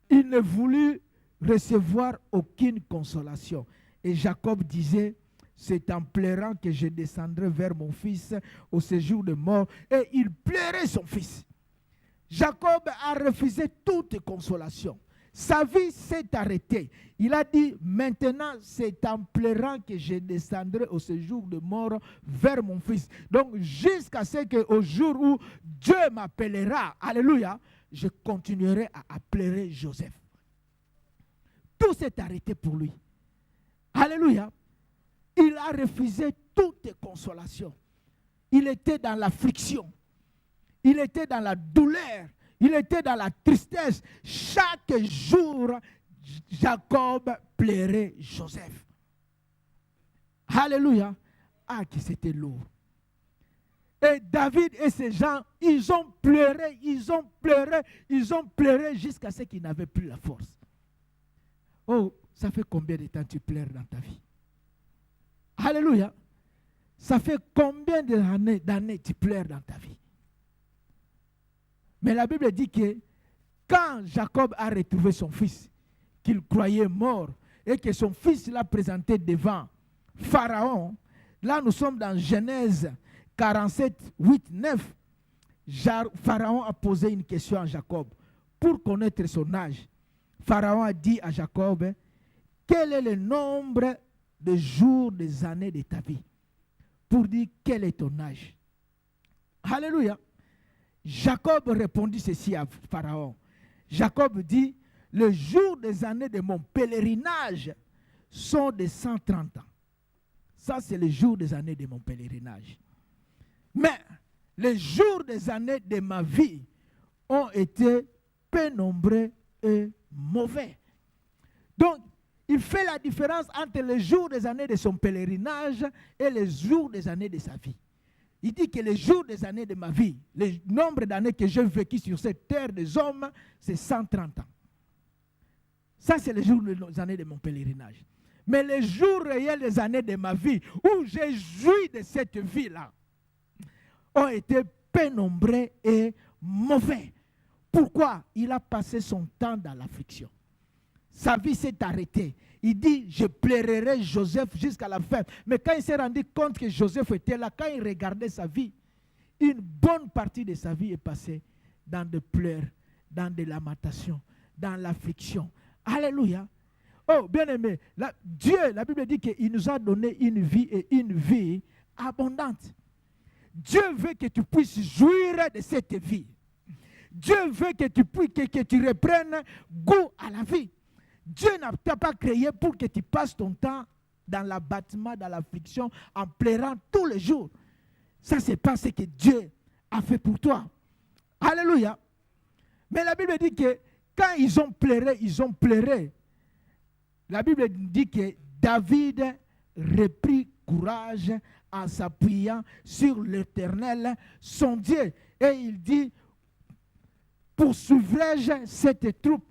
Il ne voulut recevoir aucune consolation. Et Jacob disait, c'est en pleurant que je descendrai vers mon fils au séjour de mort. Et il pleurait son fils. Jacob a refusé toute consolation. Sa vie s'est arrêtée. Il a dit, maintenant c'est en pleurant que je descendrai au séjour de mort vers mon fils. Donc jusqu'à ce qu'au jour où Dieu m'appellera, alléluia, je continuerai à pleurer Joseph. Tout s'est arrêté pour lui. Alléluia. Il a refusé toute consolation. Il était dans l'affliction. Il était dans la douleur. Il était dans la tristesse. Chaque jour, Jacob pleurait Joseph. Alléluia. Ah, que c'était lourd. Et David et ses gens, ils ont pleuré jusqu'à ce qu'ils n'avaient plus la force. Oh, ça fait combien de temps tu pleures dans ta vie? Alléluia. Ça fait combien d'années tu pleures dans ta vie? Mais la Bible dit que quand Jacob a retrouvé son fils, qu'il croyait mort, et que son fils l'a présenté devant Pharaon, là nous sommes dans Genèse 47, 8, 9. Pharaon a posé une question à Jacob pour connaître son âge. Pharaon a dit à Jacob, quel est le nombre de jours, des années de ta vie? Pour dire quel est ton âge. Alléluia. Jacob répondit ceci à Pharaon. Jacob dit, le jour des années de mon pèlerinage sont de 130 ans. Ça, c'est le jour des années de mon pèlerinage. Mais les jours des années de ma vie ont été peu nombreux et mauvais. Donc, il fait la différence entre les jours des années de son pèlerinage et les jours des années de sa vie. Il dit que les jours des années de ma vie, le nombre d'années que j'ai vécu sur cette terre des hommes, c'est 130 ans. Ça, c'est les jours des années de mon pèlerinage. Mais les jours réels des années de ma vie, où j'ai joui de cette vie-là, ont été peu nombreux et mauvais. Pourquoi? Il a passé son temps dans l'affliction. Sa vie s'est arrêtée. Il dit, je pleurerai Joseph jusqu'à la fin. Mais quand il s'est rendu compte que Joseph était là, quand il regardait sa vie, une bonne partie de sa vie est passée dans des pleurs, dans des lamentations, dans l'affliction. Alléluia. Oh, bien-aimé, Dieu, la Bible dit qu'il nous a donné une vie et une vie abondante. Dieu veut que tu puisses jouir de cette vie. Dieu veut que tu reprennes goût à la vie. Dieu n'a pas créé pour que tu passes ton temps dans l'abattement, dans l'affliction, en pleurant tous les jours. Ça, ce n'est pas ce que Dieu a fait pour toi. Alléluia. Mais la Bible dit que quand ils ont pleuré. La Bible dit que David reprit courage en s'appuyant sur l'Éternel, son Dieu. Et il dit, poursuivrai-je cette troupe?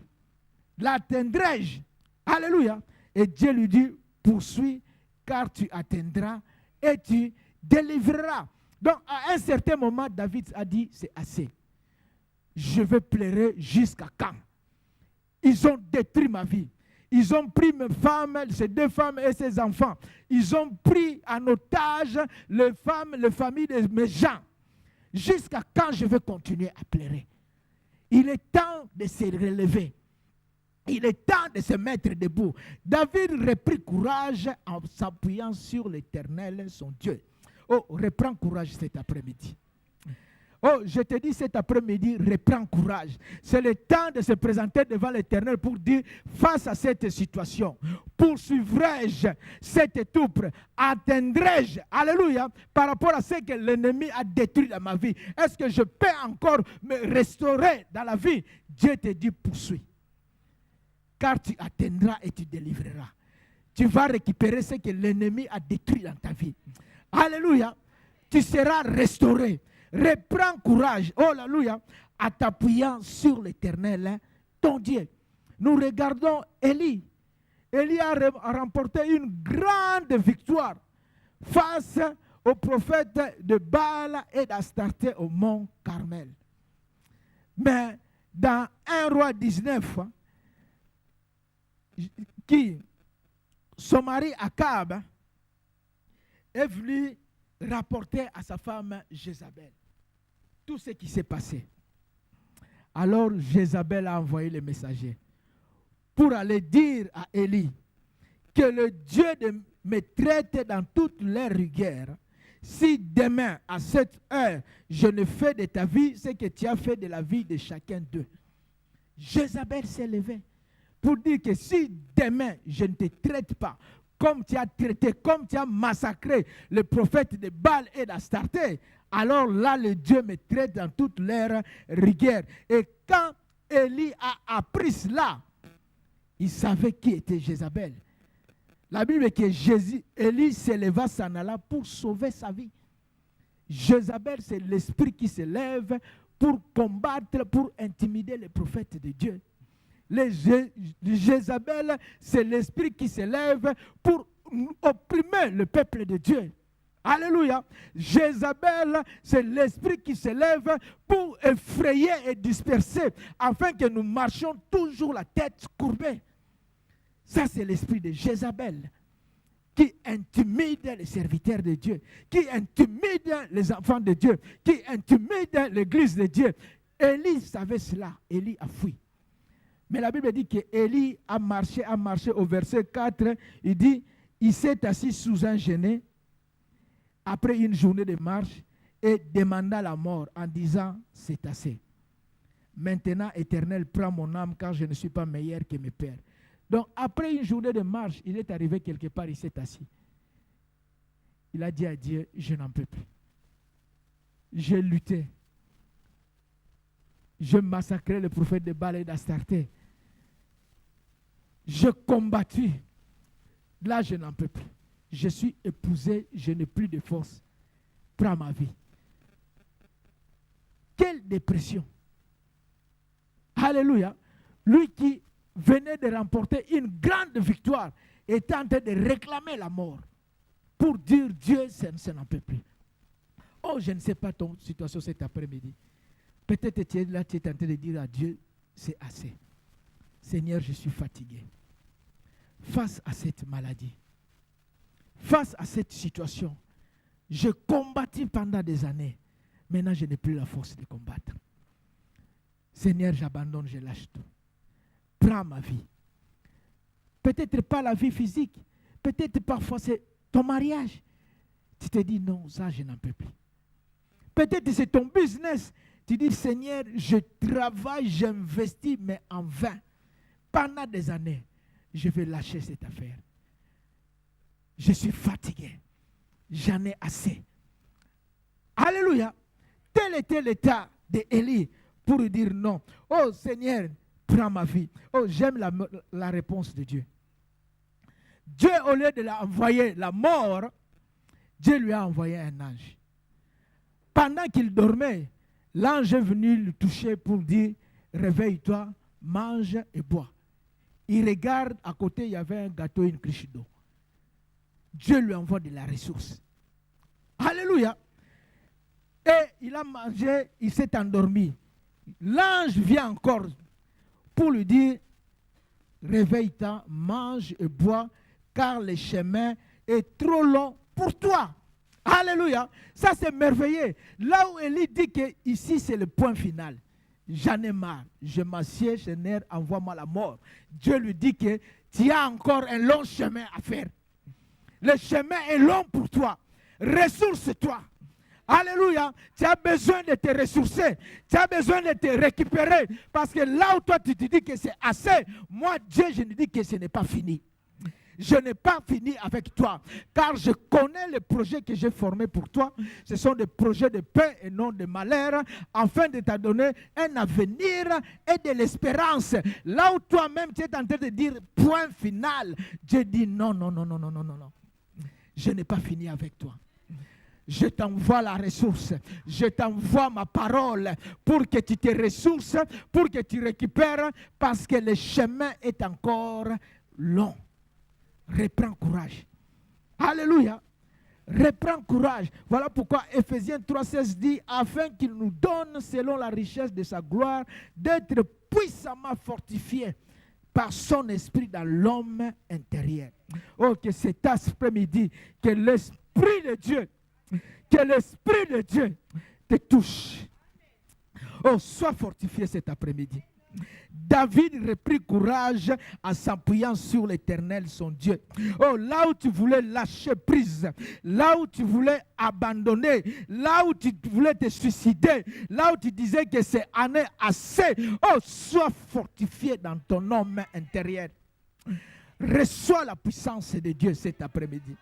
L'atteindrai-je? Alléluia. Et Dieu lui dit, poursuis, car tu atteindras et tu délivreras. Donc, à un certain moment, David a dit, c'est assez. Je vais pleurer jusqu'à quand? Ils ont détruit ma vie. Ils ont pris mes femmes, ces deux femmes et ses enfants. Ils ont pris en otage les femmes, les familles de mes gens. Jusqu'à quand je vais continuer à pleurer? Il est temps de se relever. Il est temps de se mettre debout. David reprit courage en s'appuyant sur l'Éternel, son Dieu. Oh, reprends courage cet après-midi. Oh, je te dis cet après-midi, reprends courage. C'est le temps de se présenter devant l'Éternel pour dire, face à cette situation, poursuivrai-je cette étoupe, atteindrai-je, alléluia, par rapport à ce que l'ennemi a détruit dans ma vie. Est-ce que je peux encore me restaurer dans la vie? Dieu te dit, poursuis. Car tu atteindras et tu délivreras. Tu vas récupérer ce que l'ennemi a détruit dans ta vie. Alléluia. Tu seras restauré. Reprends courage, oh alléluia, en t'appuyant sur l'Éternel, ton Dieu. Nous regardons Élie. Élie a remporté une grande victoire face aux prophètes de Baal et d'Astarté au mont Carmel. Mais dans 1 Roi 19, son mari Akab est venu rapporter à sa femme Jézabel tout ce qui s'est passé. Alors Jézabel a envoyé les messagers pour aller dire à Élie que le Dieu me traite dans toute leur rigueur. Si demain à cette heure je ne fais de ta vie ce que tu as fait de la vie de chacun d'eux. Jézabel s'est levée pour dire que si demain je ne te traite pas comme tu as traité, comme tu as massacré les prophètes de Baal et d'Astarté, alors là, le Dieu me traite dans toute leur rigueur. Et quand Élie a appris cela, il savait qui était Jézabel. La Bible dit que Élie s'éleva, s'en alla pour sauver sa vie. Jézabel, c'est l'esprit qui se lève pour combattre, pour intimider les prophètes de Dieu. Jézabel, c'est l'esprit qui se lève pour opprimer le peuple de Dieu. Alléluia. Jézabel, c'est l'esprit qui se lève pour effrayer et disperser, afin que nous marchions toujours la tête courbée. Ça, c'est l'esprit de Jézabel qui intimide les serviteurs de Dieu, qui intimide les enfants de Dieu, qui intimide l'église de Dieu. Élie savait cela. Élie a fui. Mais la Bible dit qu'Élie a marché au verset 4. Il dit, il s'est assis sous un genêt après une journée de marche et demanda la mort en disant, c'est assez. Maintenant, Éternel, prends mon âme car je ne suis pas meilleur que mes pères. Donc, après une journée de marche, il est arrivé quelque part, il s'est assis. Il a dit à Dieu, je n'en peux plus. J'ai lutté. Je massacrais les prophètes de Baal et d'Astarté. Je combattis. Là, je n'en peux plus. Je suis épousé, je n'ai plus de force. Prends ma vie. Quelle dépression. Alléluia. Lui qui venait de remporter une grande victoire était en train de réclamer la mort pour dire Dieu, ça n'en peut plus. Oh, je ne sais pas ton situation cet après-midi. Peut-être tu es là, tu es en train de dire à Dieu, c'est assez. Seigneur, je suis fatigué. Face à cette maladie, face à cette situation, je combattis pendant des années. Maintenant, je n'ai plus la force de combattre. Seigneur, j'abandonne, je lâche tout. Prends ma vie. Peut-être pas la vie physique. Peut-être parfois c'est ton mariage. Tu te dis non, ça je n'en peux plus. Peut-être c'est ton business. Tu dis Seigneur, je travaille, j'investis, mais en vain. Pendant des années, je vais lâcher cette affaire. Je suis fatigué. J'en ai assez. Alléluia. Tel était l'état d'Élie pour lui dire non. Oh Seigneur, prends ma vie. Oh, j'aime la réponse de Dieu. Dieu, au lieu de lui envoyer la mort, Dieu lui a envoyé un ange. Pendant qu'il dormait, l'ange est venu le toucher pour dire, réveille-toi, mange et bois. Il regarde, à côté, il y avait un gâteau et une cruche d'eau. Dieu lui envoie de la ressource. Alléluia. Et il a mangé, il s'est endormi. L'ange vient encore pour lui dire, réveille-toi, mange et bois, car le chemin est trop long pour toi. Alléluia. Ça c'est merveilleux. Là où Élie dit que ici c'est le point final. J'en ai marre. Je m'assieds, Seigneur, envoie-moi la mort. Dieu lui dit que tu as encore un long chemin à faire. Le chemin est long pour toi. Ressource-toi. Alléluia. Tu as besoin de te ressourcer. Tu as besoin de te récupérer. Parce que là où toi tu te dis que c'est assez, moi Dieu je me dis que ce n'est pas fini. Je n'ai pas fini avec toi, car je connais les projets que j'ai formés pour toi. Ce sont des projets de paix et non de malheur, afin de te donner un avenir et de l'espérance. Là où toi-même tu es en train de dire point final, Dieu dit non, non, non, non, non, non, non, non. Je n'ai pas fini avec toi. Je t'envoie la ressource, je t'envoie ma parole pour que tu te ressources, pour que tu récupères, parce que le chemin est encore long. Reprends courage. Alléluia. Reprends courage. Voilà pourquoi Ephésiens 3,16 dit, afin qu'il nous donne, selon la richesse de sa gloire, d'être puissamment fortifiés par son esprit dans l'homme intérieur. Oh, que cet après-midi, que l'Esprit de Dieu, te touche. Oh, sois fortifié cet après-midi. David reprit courage en s'appuyant sur l'Éternel, son Dieu. Oh, là où tu voulais lâcher prise, là où tu voulais abandonner, là où tu voulais te suicider, là où tu disais que c'est année assez, oh, sois fortifié dans ton homme intérieur. Reçois la puissance de Dieu cet après-midi.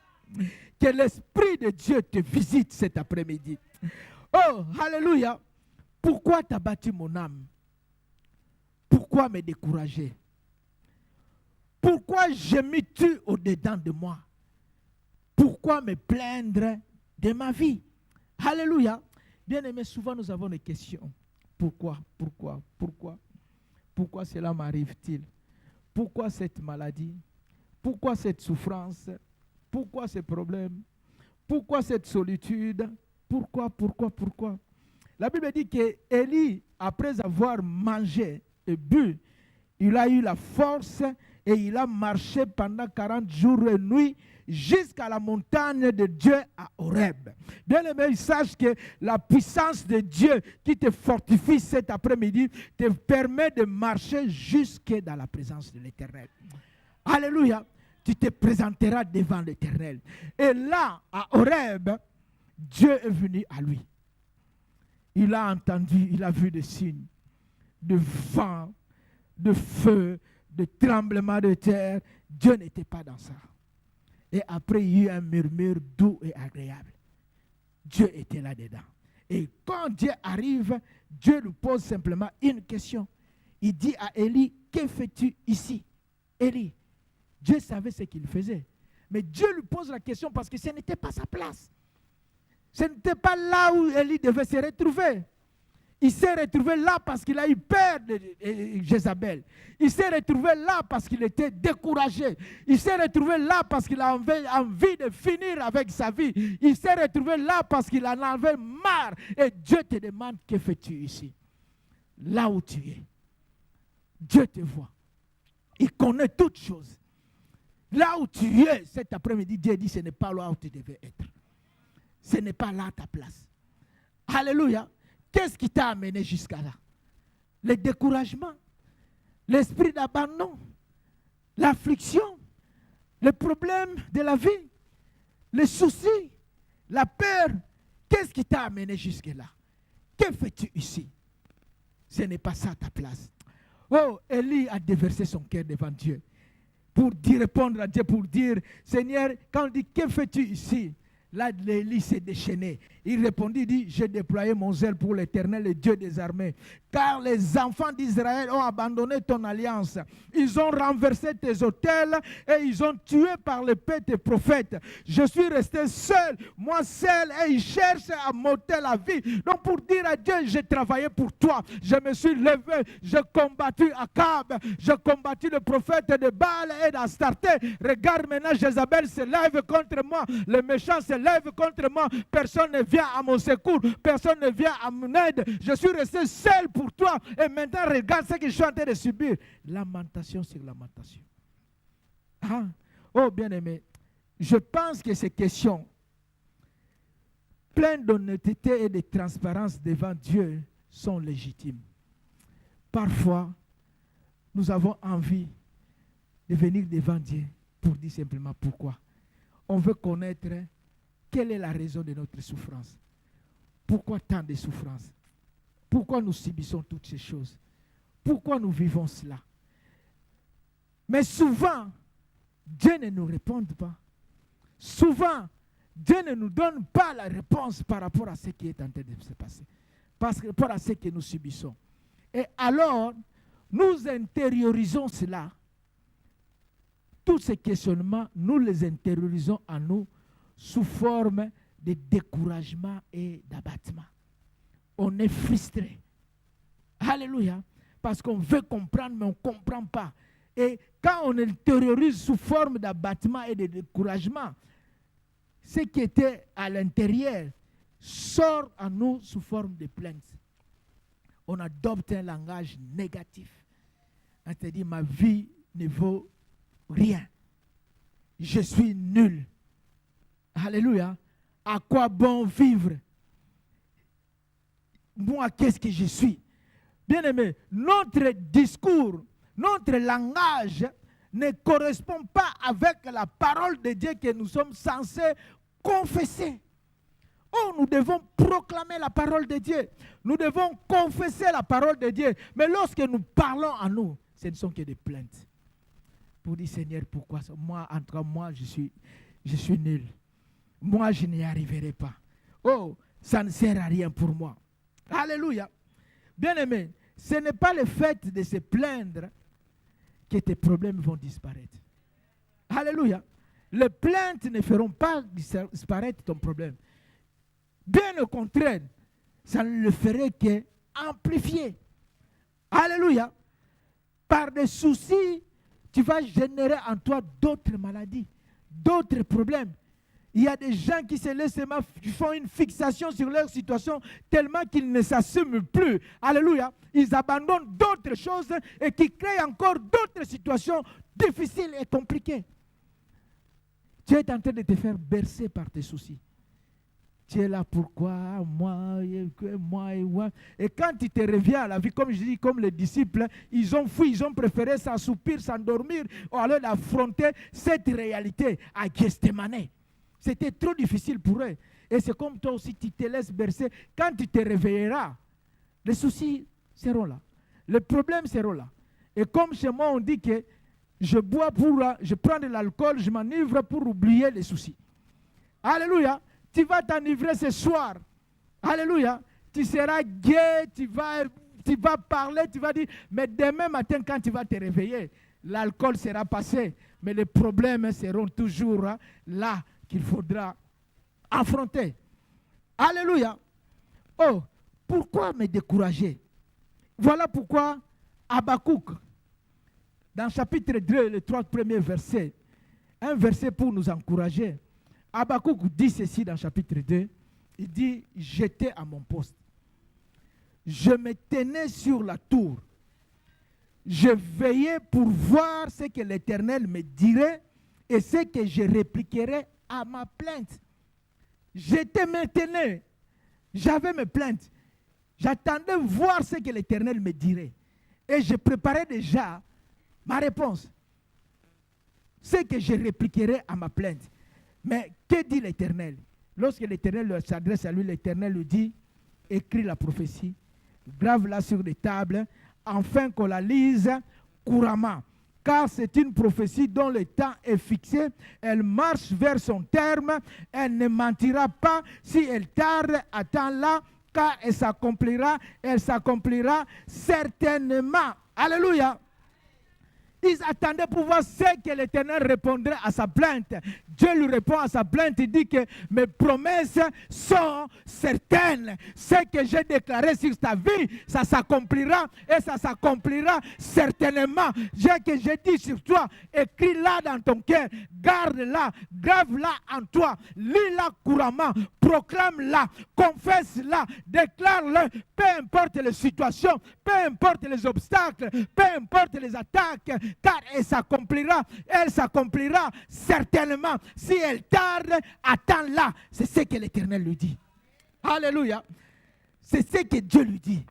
Que l'Esprit de Dieu te visite cet après-midi. Oh, alléluia. Pourquoi t'as battu mon âme? Pourquoi me décourager? Pourquoi gémis-tu au-dedans de moi? Pourquoi me plaindre de ma vie? Alléluia. Bien-aimés, souvent nous avons des questions. Pourquoi cela m'arrive-t-il? Pourquoi cette maladie? Pourquoi cette souffrance? Pourquoi ces problèmes? Pourquoi cette solitude? Pourquoi? La Bible dit que Élie, après avoir mangé et bu, il a eu la force et il a marché pendant 40 jours et nuits jusqu'à la montagne de Dieu à Horeb. Bien aimé, sache que la puissance de Dieu qui te fortifie cet après-midi te permet de marcher jusque dans la présence de l'Éternel. Alléluia. Tu te présenteras devant l'Éternel. Et là, à Horeb, Dieu est venu à lui. Il a entendu, il a vu des signes de vent, de feu, de tremblement de terre. Dieu n'était pas dans ça. Et après, il y a eu un murmure doux et agréable. Dieu était là-dedans. Et quand Dieu arrive, Dieu lui pose simplement une question. Il dit à Élie, que fais-tu ici? Élie, Dieu savait ce qu'il faisait. Mais Dieu lui pose la question parce que ce n'était pas sa place. Ce n'était pas là où Élie devait se retrouver. Il s'est retrouvé là parce qu'il a eu peur de Jézabel. Il s'est retrouvé là parce qu'il était découragé. Il s'est retrouvé là parce qu'il avait envie de finir avec sa vie. Il s'est retrouvé là parce qu'il en avait marre. Et Dieu te demande, que fais-tu ici? Là où tu es. Dieu te voit. Il connaît toutes choses. Là où tu es, cet après-midi, Dieu dit, ce n'est pas là où tu devais être. Ce n'est pas là ta place. Alléluia. Qu'est-ce qui t'a amené jusqu'à là? Le découragement, l'esprit d'abandon, l'affliction, le problème de la vie, les soucis, la peur. Qu'est-ce qui t'a amené jusque-là? Que fais-tu ici? Ce n'est pas ça ta place. Oh, Élie a déversé son cœur devant Dieu pour répondre à Dieu, pour dire, Seigneur, quand on dit, que fais-tu ici? Là, Élie s'est déchaîné. Il répondit, il dit, j'ai déployé mon zèle pour l'Éternel, le Dieu des armées. Car les enfants d'Israël ont abandonné ton alliance. Ils ont renversé tes autels et ils ont tué par l'épée tes prophètes. Je suis resté seul, moi seul, et ils cherchent à m'ôter la vie. Donc pour dire à Dieu, j'ai travaillé pour toi. Je me suis levé, j'ai combattu Akab, j'ai combattu le prophète de Baal et d'Astarté. Regarde maintenant, Jézabel se lève contre moi. Le méchant se lève contre moi. Personne ne vient à mon secours. Personne ne vient à mon aide. Je suis resté seul pour toi. Et maintenant, regarde ce que je suis en train de subir. Lamentation sur lamentation. Ah. Oh, bien-aimé, je pense que ces questions, pleines d'honnêteté et de transparence devant Dieu, sont légitimes. Parfois, nous avons envie de venir devant Dieu pour dire simplement pourquoi. On veut connaître quelle est la raison de notre souffrance. Pourquoi tant de souffrances? Pourquoi nous subissons toutes ces choses? Pourquoi nous vivons cela? Mais souvent, Dieu ne nous répond pas. Souvent, Dieu ne nous donne pas la réponse par rapport à ce qui est en train de se passer. Par rapport à ce que nous subissons. Et alors, nous intériorisons cela. Tous ces questionnements, nous les intériorisons en nous sous forme de découragement et d'abattement. On est frustré. Alléluia. Parce qu'on veut comprendre, mais on ne comprend pas. Et quand on intériorise sous forme d'abattement et de découragement, ce qui était à l'intérieur sort à nous sous forme de plainte. On adopte un langage négatif. On te dit, ma vie ne vaut rien. Je suis nul. Alléluia. À quoi bon vivre? Moi, qu'est-ce que je suis? Bien-aimé, notre discours, notre langage ne correspond pas avec la parole de Dieu que nous sommes censés confesser. Oh, nous devons proclamer la parole de Dieu. Nous devons confesser la parole de Dieu. Mais lorsque nous parlons en nous, ce ne sont que des plaintes. Pour dire, Seigneur, pourquoi ça? Moi, en tout cas, moi, je suis nul. Moi, je n'y arriverai pas. Oh, ça ne sert à rien pour moi. Alléluia. Bien-aimé, ce n'est pas le fait de se plaindre que tes problèmes vont disparaître. Alléluia. Les plaintes ne feront pas disparaître ton problème. Bien au contraire, ça ne le ferait qu'amplifier. Alléluia. Par des soucis, tu vas générer en toi d'autres maladies, d'autres problèmes. Il y a des gens qui se laissent, font une fixation sur leur situation tellement qu'ils ne s'assument plus. Alléluia. Ils abandonnent d'autres choses et qui créent encore d'autres situations difficiles et compliquées. Tu es en train de te faire bercer par tes soucis. Tu es là, pourquoi moi. Et quand tu te reviens à la vie, comme je dis, comme les disciples, ils ont fui, ils ont préféré s'assoupir, s'endormir, ou alors d'affronter cette réalité à Gethsémane. C'était trop difficile pour eux. Et c'est comme toi aussi, tu te laisses bercer. Quand tu te réveilleras, les soucis seront là. Les problèmes seront là. Et comme chez moi, on dit que je prends de l'alcool, je m'enivre pour oublier les soucis. Alléluia. Tu vas t'enivrer ce soir. Alléluia. Tu seras gai, tu vas parler, tu vas dire, mais demain matin, quand tu vas te réveiller, l'alcool sera passé. Mais les problèmes seront toujours là qu'il faudra affronter. Alléluia. Oh, pourquoi me décourager? Voilà pourquoi Habakkuk, dans chapitre 2, les 3 premiers versets, un verset pour nous encourager. Habakkuk dit ceci dans chapitre 2, il dit, j'étais à mon poste. Je me tenais sur la tour. Je veillais pour voir ce que l'Éternel me dirait et ce que je répliquerais à ma plainte. J'étais maintenu. J'avais mes plaintes. J'attendais voir ce que l'Éternel me dirait. Et je préparais déjà ma réponse. Ce que je répliquerais à ma plainte. Mais que dit l'Éternel? Lorsque l'Éternel s'adresse à lui, l'Éternel lui dit, écris la prophétie, grave-la sur des tables, afin qu'on la lise couramment. Car c'est une prophétie dont le temps est fixé, elle marche vers son terme, elle ne mentira pas. Si elle tarde, attends-la, car elle s'accomplira certainement. Alléluia. Ils attendaient pour voir ce que l'Éternel répondrait à sa plainte. Dieu lui répond à sa plainte, il dit que mes promesses sont certaines. Ce que j'ai déclaré sur ta vie, ça s'accomplira et ça s'accomplira certainement. Ce que j'ai dit sur toi, écris-la dans ton cœur, garde-la, grave-la en toi, lis-la couramment, proclame-la, confesse-la, déclare-le, peu importe les situations, peu importe les obstacles, peu importe les attaques, car elle s'accomplira certainement. Si elle tarde, attends-la. C'est ce que l'Éternel lui dit. Alléluia. C'est ce que Dieu lui dit.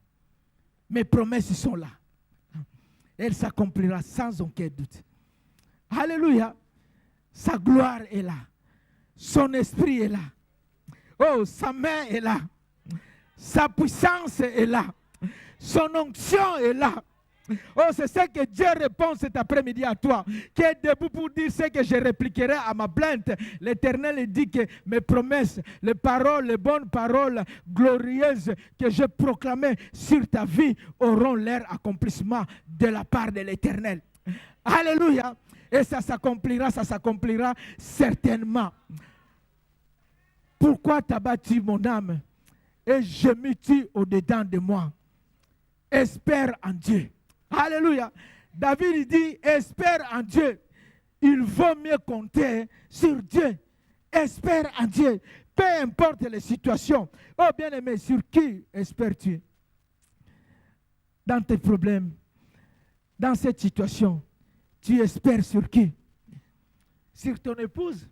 Mes promesses sont là. Elle s'accomplira sans aucun doute. Alléluia. Sa gloire est là. Son esprit est là. Oh, sa main est là. Sa puissance est là. Son onction est là. Oh, c'est ce que Dieu répond cet après-midi à toi, qui est debout pour dire ce que je répliquerai à ma plainte. L'Éternel dit que mes promesses, les paroles, les bonnes paroles glorieuses que je proclamais sur ta vie auront leur accomplissement de la part de l'Éternel. Alléluia. Et ça s'accomplira certainement. Pourquoi t'as battu mon âme et je me tue au-dedans de moi? Espère en Dieu. Alléluia. David dit, espère en Dieu. Il vaut mieux compter sur Dieu. Espère en Dieu. Peu importe les situations. Oh bien-aimé, sur qui espères-tu? Dans tes problèmes, dans cette situation, tu espères sur qui? Sur ton épouse?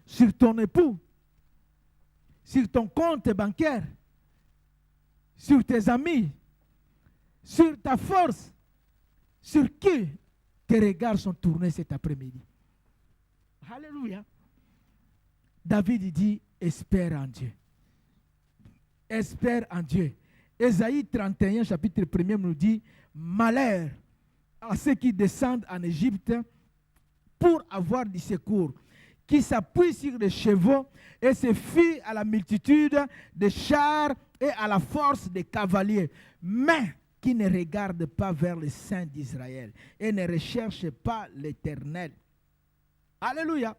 Sur ton époux? Sur ton compte bancaire? Sur tes amis? Sur ta force? Sur qui tes regards sont tournés cet après-midi? Alléluia. David dit, espère en Dieu. Espère en Dieu. Ésaïe 31, chapitre 1 nous dit, malheur à ceux qui descendent en Égypte pour avoir du secours, qui s'appuient sur les chevaux et se fient à la multitude des chars et à la force des cavaliers, mais qui ne regardent pas vers le Saint d'Israël et ne recherchent pas l'Éternel. Alléluia.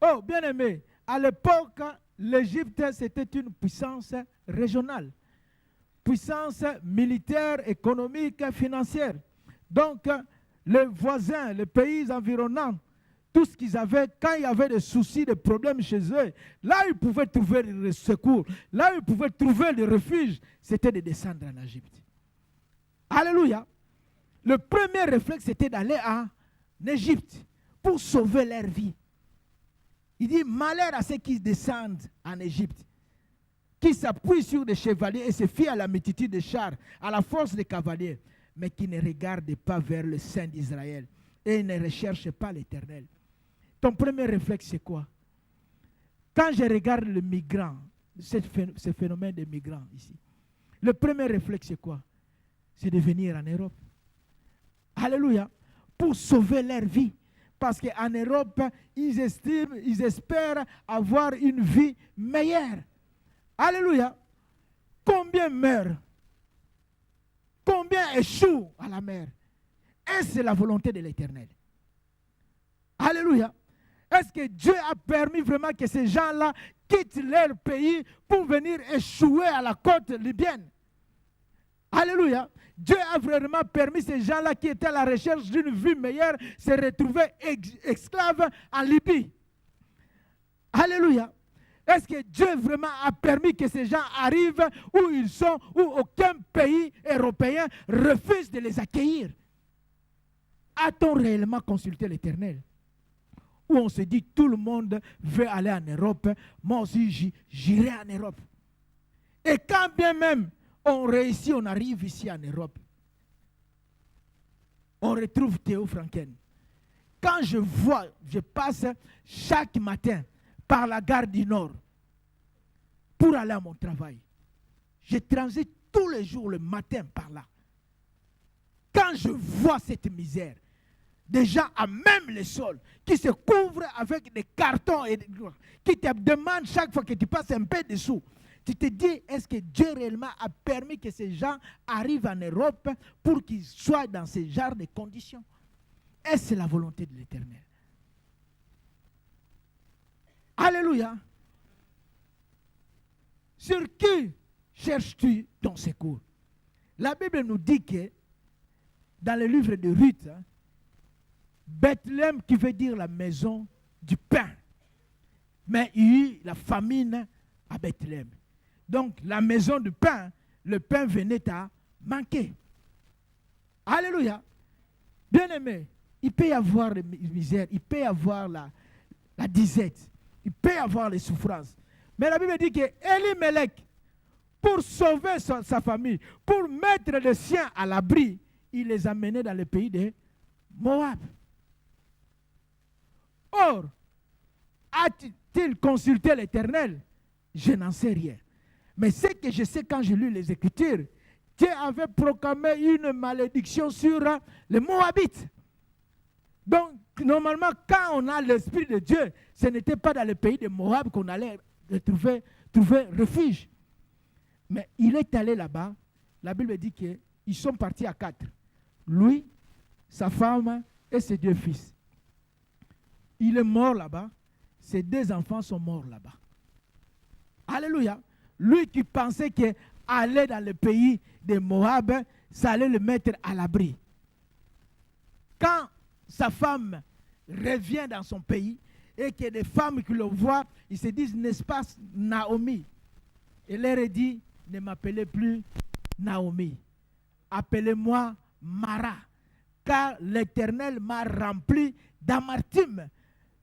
Oh, bien-aimé, à l'époque, l'Égypte, c'était une puissance régionale, puissance militaire, économique, financière. Donc, les voisins, les pays environnants, tout ce qu'ils avaient, quand il y avait des soucis, des problèmes chez eux, là ils pouvaient trouver le secours, là ils pouvaient trouver le refuge, c'était de descendre en Égypte. Alléluia. Le premier réflexe, c'était d'aller en Égypte pour sauver leur vie. Il dit, malheur à ceux qui descendent en Égypte, qui s'appuient sur des chevaliers et se fient à la multitude des chars, à la force des cavaliers, mais qui ne regardent pas vers le Saint d'Israël et ne recherchent pas l'Éternel. Ton premier réflexe, c'est quoi? Quand je regarde le migrant, ce phénomène des migrants ici, le premier réflexe, c'est quoi? C'est de venir en Europe. Alléluia. Pour sauver leur vie. Parce qu'en Europe, ils espèrent avoir une vie meilleure. Alléluia. Combien meurent? Combien échouent à la mer? Est-ce la volonté de l'Éternel? Alléluia. Est-ce que Dieu a permis vraiment que ces gens-là quittent leur pays pour venir échouer à la côte libyenne? Alléluia. Dieu a vraiment permis ces gens-là qui étaient à la recherche d'une vie meilleure se retrouver esclaves en Libye. Alléluia. Est-ce que Dieu vraiment a permis que ces gens arrivent où ils sont, où aucun pays européen refuse de les accueillir? A-t-on réellement consulté l'Éternel? Où on se dit tout le monde veut aller en Europe, moi aussi j'irai en Europe. Et quand bien même on réussit, on arrive ici en Europe, on retrouve Théo Franken. Quand je passe chaque matin par la gare du Nord pour aller à mon travail. Je transite tous les jours le matin par là. Quand je vois cette misère, des gens à même le sol, qui se couvrent avec des cartons et qui te demandent chaque fois que tu passes un peu dessous, tu te dis, est-ce que Dieu réellement a permis que ces gens arrivent en Europe pour qu'ils soient dans ce genre de conditions? Est-ce la volonté de l'Éternel? Alléluia. Sur qui cherches-tu ton secours? La Bible nous dit que dans le livre de Ruth, Bethléem qui veut dire la maison du pain. Mais il y a eu la famine à Bethléem. Donc la maison du pain, le pain venait à manquer. Alléluia. Bien-aimé, il peut y avoir la misère, il peut y avoir la disette, il peut y avoir les souffrances. Mais la Bible dit que Elimelech, pour sauver sa famille, pour mettre les siens à l'abri, il les a menés dans le pays de Moab. Or, a-t-il consulté l'Éternel? Je n'en sais rien. Mais ce que je sais quand je lis les Écritures, Dieu avait proclamé une malédiction sur les Moabites. Donc, normalement, quand on a l'Esprit de Dieu, ce n'était pas dans le pays de Moab qu'on allait trouver refuge. Mais il est allé là-bas. La Bible dit qu'ils sont partis à 4. Lui, sa femme et ses 2 fils. Il est mort là-bas. Ses 2 enfants sont morts là-bas. Alléluia. Lui qui pensait qu'aller dans le pays de Moab, ça allait le mettre à l'abri. Quand sa femme revient dans son pays et que des femmes qui le voient, ils se disent, n'est-ce pas Naomi? Et leur a dit, ne m'appelez plus Naomi. Appelez-moi Mara, car l'Éternel m'a rempli d'amertume.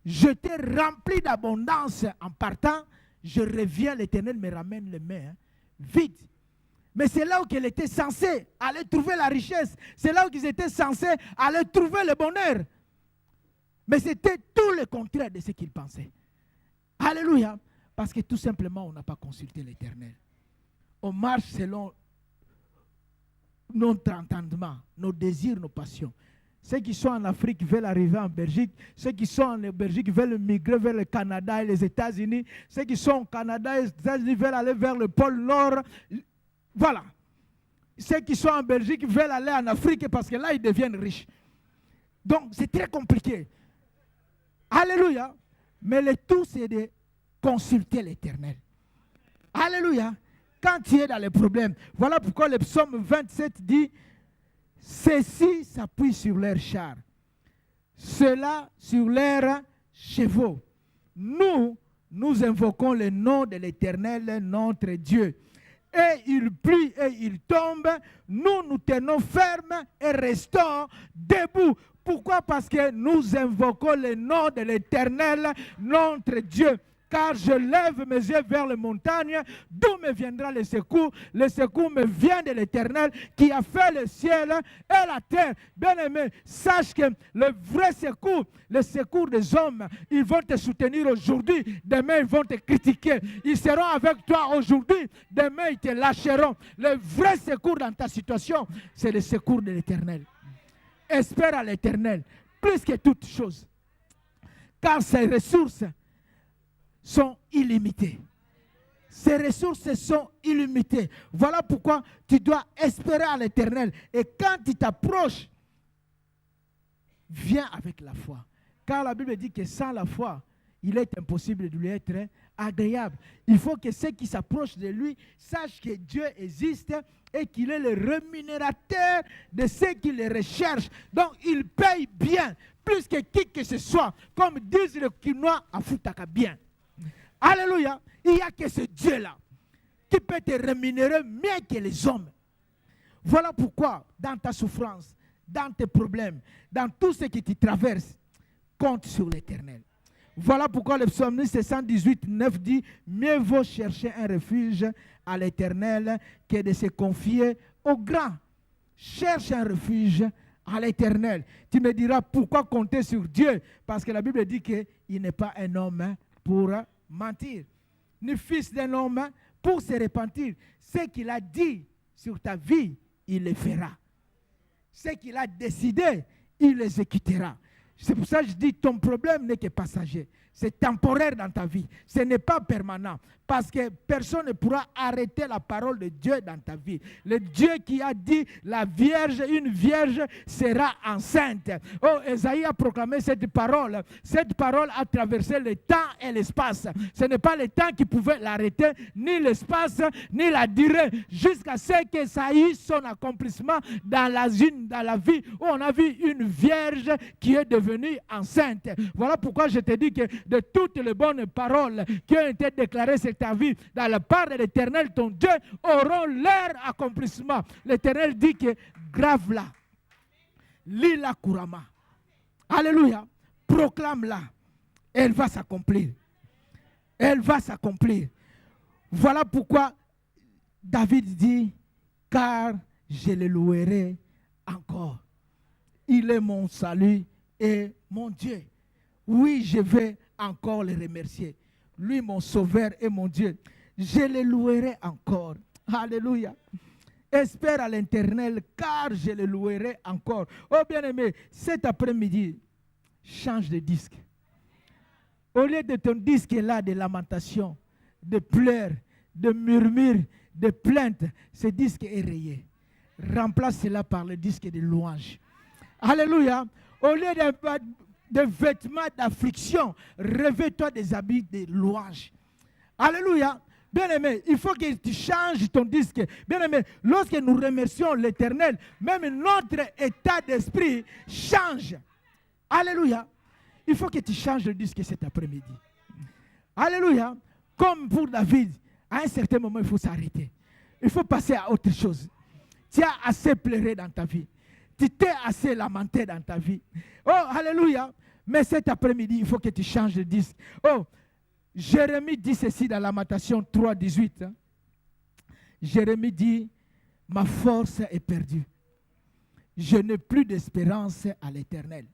Je t'ai rempli d'abondance en partant. Je reviens, l'Éternel me ramène les mains vides. Mais c'est là où il était censé aller trouver la richesse. C'est là où ils étaient censés aller trouver le bonheur. Mais c'était tout le contraire de ce qu'ils pensaient. Alléluia. Parce que tout simplement, on n'a pas consulté l'Éternel. On marche selon notre entendement, nos désirs, nos passions. Ceux qui sont en Afrique veulent arriver en Belgique. Ceux qui sont en Belgique veulent migrer vers le Canada et les États-Unis. Ceux qui sont au Canada et les États-Unis veulent aller vers le pôle Nord. Voilà. Ceux qui sont en Belgique veulent aller en Afrique parce que là, ils deviennent riches. Donc, c'est très compliqué. Alléluia. Mais le tout, c'est de consulter l'Éternel. Alléluia. Quand tu es dans les problèmes, voilà pourquoi le psaume 27 dit, ceux-ci s'appuient sur leurs chars, ceux-là sur leurs chevaux. Nous invoquons le nom de l'Éternel, notre Dieu. Et il plie et il tombe, nous tenons ferme et restons debout. Pourquoi? Parce que nous invoquons le nom de l'Éternel, notre Dieu. Car je lève mes yeux vers les montagnes, d'où me viendra le secours. Le secours me vient de l'Éternel qui a fait le ciel et la terre. Bien-aimé, sache que le vrai secours, le secours des hommes, ils vont te soutenir aujourd'hui, demain ils vont te critiquer. Ils seront avec toi aujourd'hui, demain ils te lâcheront. Le vrai secours dans ta situation, c'est le secours de l'Éternel. Espère à l'Éternel, plus que toute chose. Car ses ressources sont illimitées. Ces ressources sont illimitées. Voilà pourquoi tu dois espérer à l'Éternel. Et quand tu t'approches, viens avec la foi. Car la Bible dit que sans la foi, il est impossible de lui être agréable. Il faut que ceux qui s'approchent de lui sachent que Dieu existe et qu'il est le rémunérateur de ceux qui le recherchent. Donc il paye bien, plus que qui que ce soit. Comme disent les Quinois, à Futaka bien. Alléluia. Il n'y a que ce Dieu-là qui peut te rémunérer mieux que les hommes. Voilà pourquoi, dans ta souffrance, dans tes problèmes, dans tout ce qui te traverse, compte sur l'Éternel. Voilà pourquoi le psalmiste 118, 9 dit, mieux vaut chercher un refuge à l'Éternel que de se confier au grand. Cherche un refuge à l'Éternel. Tu me diras, pourquoi compter sur Dieu? Parce que la Bible dit qu'il n'est pas un homme pour mentir, ni fils d'un homme pour se repentir. Ce qu'il a dit sur ta vie, il le fera. Ce qu'il a décidé, il l'exécutera. C'est pour ça que je dis, ton problème n'est que passager. C'est temporaire dans ta vie. Ce n'est pas permanent. Parce que personne ne pourra arrêter la parole de Dieu dans ta vie. Le Dieu qui a dit, une vierge sera enceinte. Oh, Esaïe a proclamé cette parole. Cette parole a traversé le temps et l'espace. Ce n'est pas le temps qui pouvait l'arrêter, ni l'espace, ni la durée, jusqu'à ce que ça ait son accomplissement dans la vie où on a vu une vierge qui est devenue enceinte. Voilà pourquoi je te dis que de toutes les bonnes paroles qui ont été déclarées sur ta vie dans la part de l'Éternel, ton Dieu, auront leur accomplissement. L'Éternel dit que grave-la, lis-la couramment. Alléluia. Proclame-la. Elle va s'accomplir. Elle va s'accomplir. Voilà pourquoi David dit, car je le louerai encore. Il est mon salut et mon Dieu. Oui, je vais encore le remercier. Lui, mon sauveur et mon Dieu. je le louerai encore. Alléluia. Espère à l'Éternel, car je le louerai encore. Oh bien-aimé, cet après-midi, change de disque. Au lieu de ton disque là de lamentation, de pleurs, de murmures, de plaintes, ce disque est rayé. Remplace cela par le disque de louange. Alléluia. Au lieu de vêtements d'affliction, revêt-toi des habits de louange. Alléluia. Bien-aimé, il faut que tu changes ton disque. Bien-aimé, lorsque nous remercions l'Éternel, même notre état d'esprit change. Alléluia. Il faut que tu changes le disque cet après-midi. Alléluia. Comme pour David, à un certain moment, il faut s'arrêter. Il faut passer à autre chose. Tu as assez pleuré dans ta vie. Tu t'es assez lamenté dans ta vie. Oh, alléluia. Mais cet après-midi, il faut que tu changes de disque. Oh, Jérémie dit ceci dans Lamentation 3, 18. Jérémie dit, ma force est perdue. Je n'ai plus d'espérance à l'Éternel.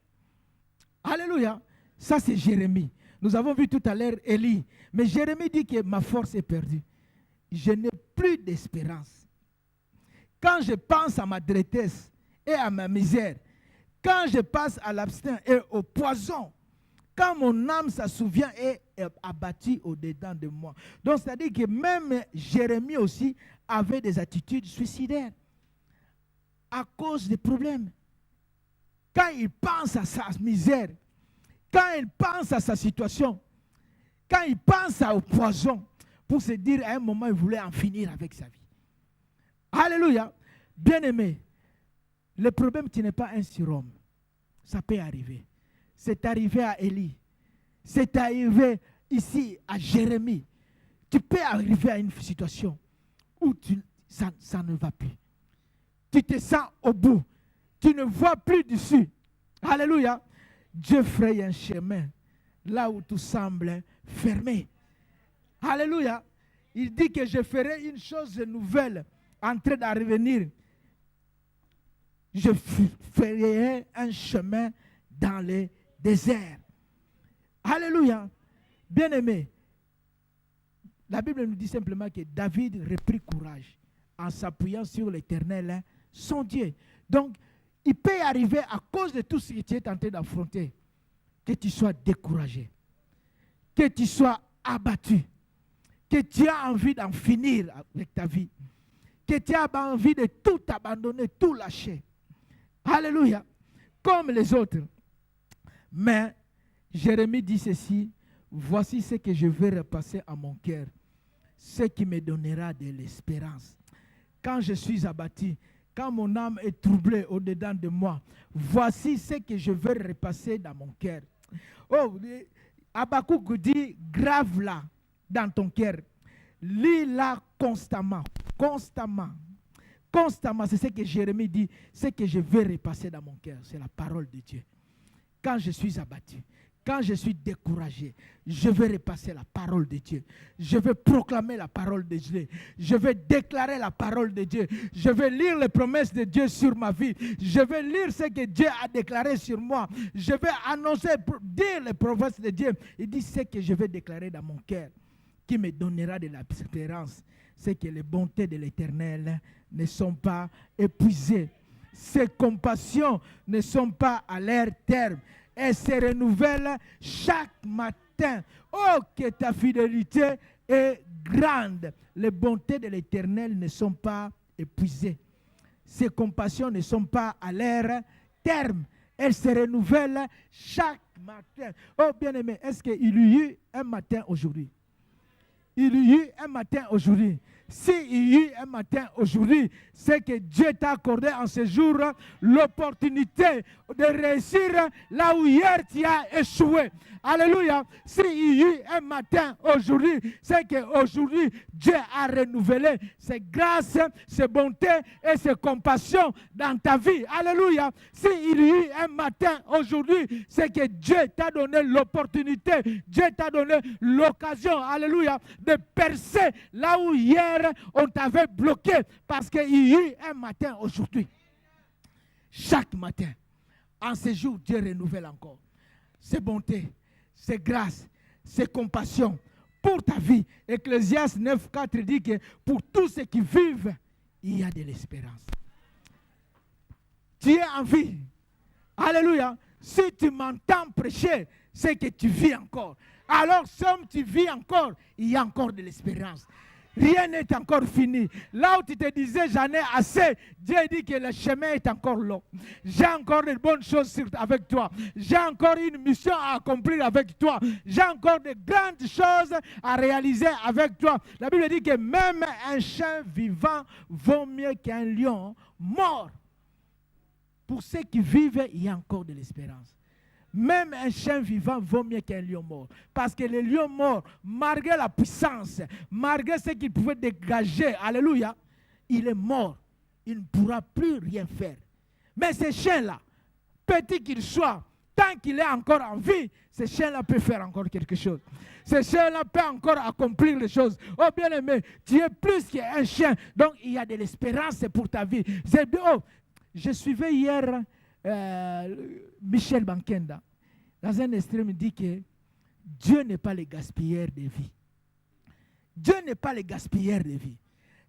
Alléluia. Ça, c'est Jérémie. Nous avons vu tout à l'heure Élie. Mais Jérémie dit que ma force est perdue. Je n'ai plus d'espérance. Quand je pense à ma détresse et à ma misère, quand je passe à l'abstinence et au poison, quand mon âme se souvient et est abattue au-dedans de moi. Donc, c'est-à-dire que même Jérémie aussi avait des attitudes suicidaires à cause des problèmes. Quand il pense à sa misère, quand il pense à sa situation, quand il pense au poison, pour se dire à un moment, il voulait en finir avec sa vie. Alléluia. Bien-aimé, le problème, tu n'es pas un surhomme. Ça peut arriver. C'est arrivé à Élie. C'est arrivé ici à Jérémie. Tu peux arriver à une situation où ça ne va plus. Tu te sens au bout. Tu ne vois plus dessus. Alléluia. Dieu fraye un chemin là où tout semble fermé. Alléluia. Il dit que je ferai une chose nouvelle en train d'arriver. Je ferai un chemin dans les déserts. Alléluia. Bien-aimé, la Bible nous dit simplement que David reprit courage en s'appuyant sur l'Éternel, son Dieu. Donc, il peut arriver à cause de tout ce que tu es en train d'affronter, que tu sois découragé, que tu sois abattu, que tu as envie d'en finir avec ta vie, que tu as envie de tout abandonner, tout lâcher. Alléluia. Comme les autres. Mais Jérémie dit ceci, voici ce que je vais repasser à mon cœur, ce qui me donnera de l'espérance. Quand je suis abattu, quand mon âme est troublée au-dedans de moi, voici ce que je vais repasser dans mon cœur. Oh, Habakkuk dit, grave-la dans ton cœur. Lis-la constamment, constamment. Constamment, c'est ce que Jérémie dit, ce que je vais repasser dans mon cœur, c'est la parole de Dieu. Quand je suis abattu, quand je suis découragé, je vais repasser la parole de Dieu. Je vais proclamer la parole de Dieu. Je vais déclarer la parole de Dieu. Je vais lire les promesses de Dieu sur ma vie. Je vais lire ce que Dieu a déclaré sur moi. Je vais annoncer, dire les promesses de Dieu. Il dit ce que je vais déclarer dans mon cœur, qui me donnera de l'espérance. C'est que les bontés de l'Éternel ne sont pas épuisées. Ses compassions ne sont pas à leur terme. Elles se renouvellent chaque matin. Oh, que ta fidélité est grande. Les bontés de l'Éternel ne sont pas épuisées. Ses compassions ne sont pas à leur terme. Elles se renouvellent chaque matin. Oh, bien-aimé, est-ce qu'il y a eu un matin aujourd'hui? Il y a eu un matin aujourd'hui. S'il y a eu un matin aujourd'hui, c'est que Dieu t'a accordé en ce jour l'opportunité de réussir là où hier tu as échoué. Alléluia. S'il y a eu un matin aujourd'hui, c'est qu'aujourd'hui Dieu a renouvelé ses grâces, ses bontés et ses compassions dans ta vie. Alléluia. S'il y a eu un matin aujourd'hui, c'est que Dieu t'a donné l'opportunité, Dieu t'a donné l'occasion, alléluia, de percer là où hier on t'avait bloqué, parce qu'il y a eu un matin aujourd'hui. Chaque matin, en ce jour, Dieu renouvelle encore ses bontés, ses grâces, ses compassions pour ta vie. Ecclésiaste 9:4 dit que pour tous ceux qui vivent, il y a de l'espérance. Tu es en vie. Alléluia. Si tu m'entends prêcher, c'est que tu vis encore. Alors, si tu vis encore, il y a encore de l'espérance. Rien n'est encore fini. Là où tu te disais, j'en ai assez, Dieu dit que le chemin est encore long. J'ai encore de bonnes choses avec toi. J'ai encore une mission à accomplir avec toi. J'ai encore de grandes choses à réaliser avec toi. La Bible dit que même un chien vivant vaut mieux qu'un lion mort. Pour ceux qui vivent, il y a encore de l'espérance. Même un chien vivant vaut mieux qu'un lion mort. Parce que le lion mort, malgré la puissance, malgré ce qu'il pouvait dégager, alléluia, il est mort. Il ne pourra plus rien faire. Mais ce chien-là, petit qu'il soit, tant qu'il est encore en vie, ce chien-là peut faire encore quelque chose. Ce chien-là peut encore accomplir les choses. Oh bien-aimé, tu es plus qu'un chien. Donc il y a de l'espérance pour ta vie. Je suivais hier Michel Bankenda. Dans un extrême, il dit que Dieu n'est pas le gaspilleur de vie. Dieu n'est pas le gaspilleur de vie.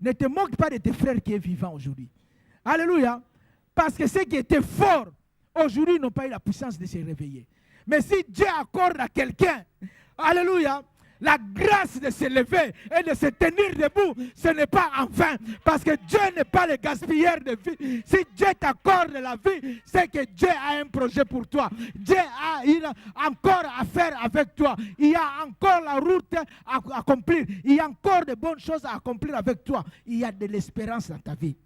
Ne te moque pas de tes frères qui sont vivants aujourd'hui. Alléluia. Parce que ceux qui étaient forts, aujourd'hui, n'ont pas eu la puissance de se réveiller. Mais si Dieu accorde à quelqu'un, alléluia, la grâce de se lever et de se tenir debout, ce n'est pas en vain. Parce que Dieu n'est pas le gaspilleur de vie. Si Dieu t'accorde la vie, c'est que Dieu a un projet pour toi. Dieu a encore à faire avec toi. Il y a encore la route à accomplir. Il y a encore de bonnes choses à accomplir avec toi. Il y a de l'espérance dans ta vie.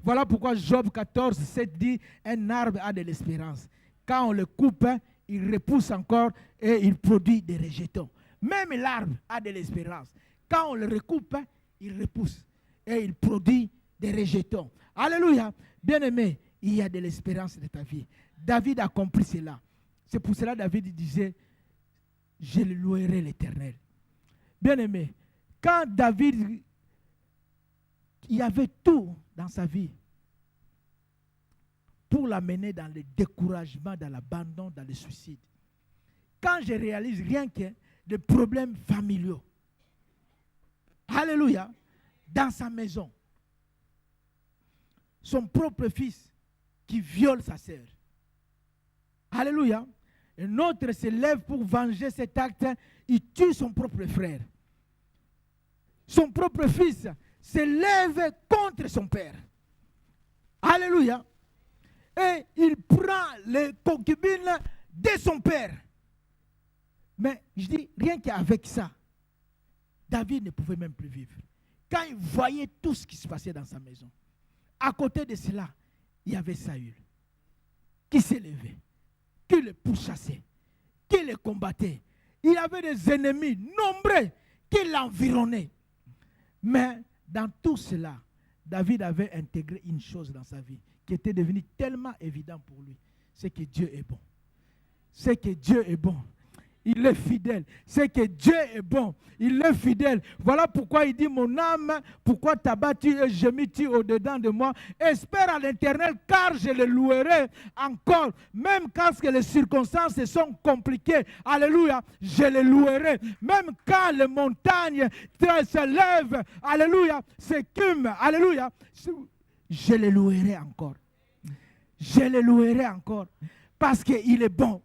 Voilà pourquoi Job 14:7 dit, un arbre a de l'espérance. Quand on le coupe, il repousse encore et il produit des rejetons. Même l'arbre a de l'espérance. Quand on le recoupe, il repousse et il produit des rejetons. Alléluia. Bien-aimé, il y a de l'espérance de ta vie. David a compris cela. C'est pour cela que David disait, je louerai l'Éternel. Bien-aimé, quand David, il y avait tout dans sa vie pour l'amener dans le découragement, dans l'abandon, dans le suicide. Quand je réalise rien que des problèmes familiaux. Alléluia. Dans sa maison. Son propre fils qui viole sa sœur. Alléluia. Un autre se lève pour venger cet acte. Il tue son propre frère. Son propre fils se lève contre son père. Alléluia. Et il prend les concubines de son père. Mais je dis, rien qu'avec ça, David ne pouvait même plus vivre. Quand il voyait tout ce qui se passait dans sa maison, à côté de cela, il y avait Saül qui s'est levé, qui le pourchassait, qui le combattait. Il avait des ennemis nombreux qui l'environnaient. Mais dans tout cela, David avait intégré une chose dans sa vie qui était devenue tellement évidente pour lui. C'est que Dieu est bon. C'est que Dieu est bon. Il est fidèle. C'est que Dieu est bon. Il est fidèle. Voilà pourquoi il dit, mon âme, pourquoi t'as battu et gémis-tu au-dedans de moi? Espère à l'Éternel, car je le louerai encore. Même quand les circonstances sont compliquées. Alléluia. Je le louerai. Même quand les montagnes se lèvent. Alléluia. S'écument. Alléluia. Je le louerai encore. Je le louerai encore. Parce qu'il est bon.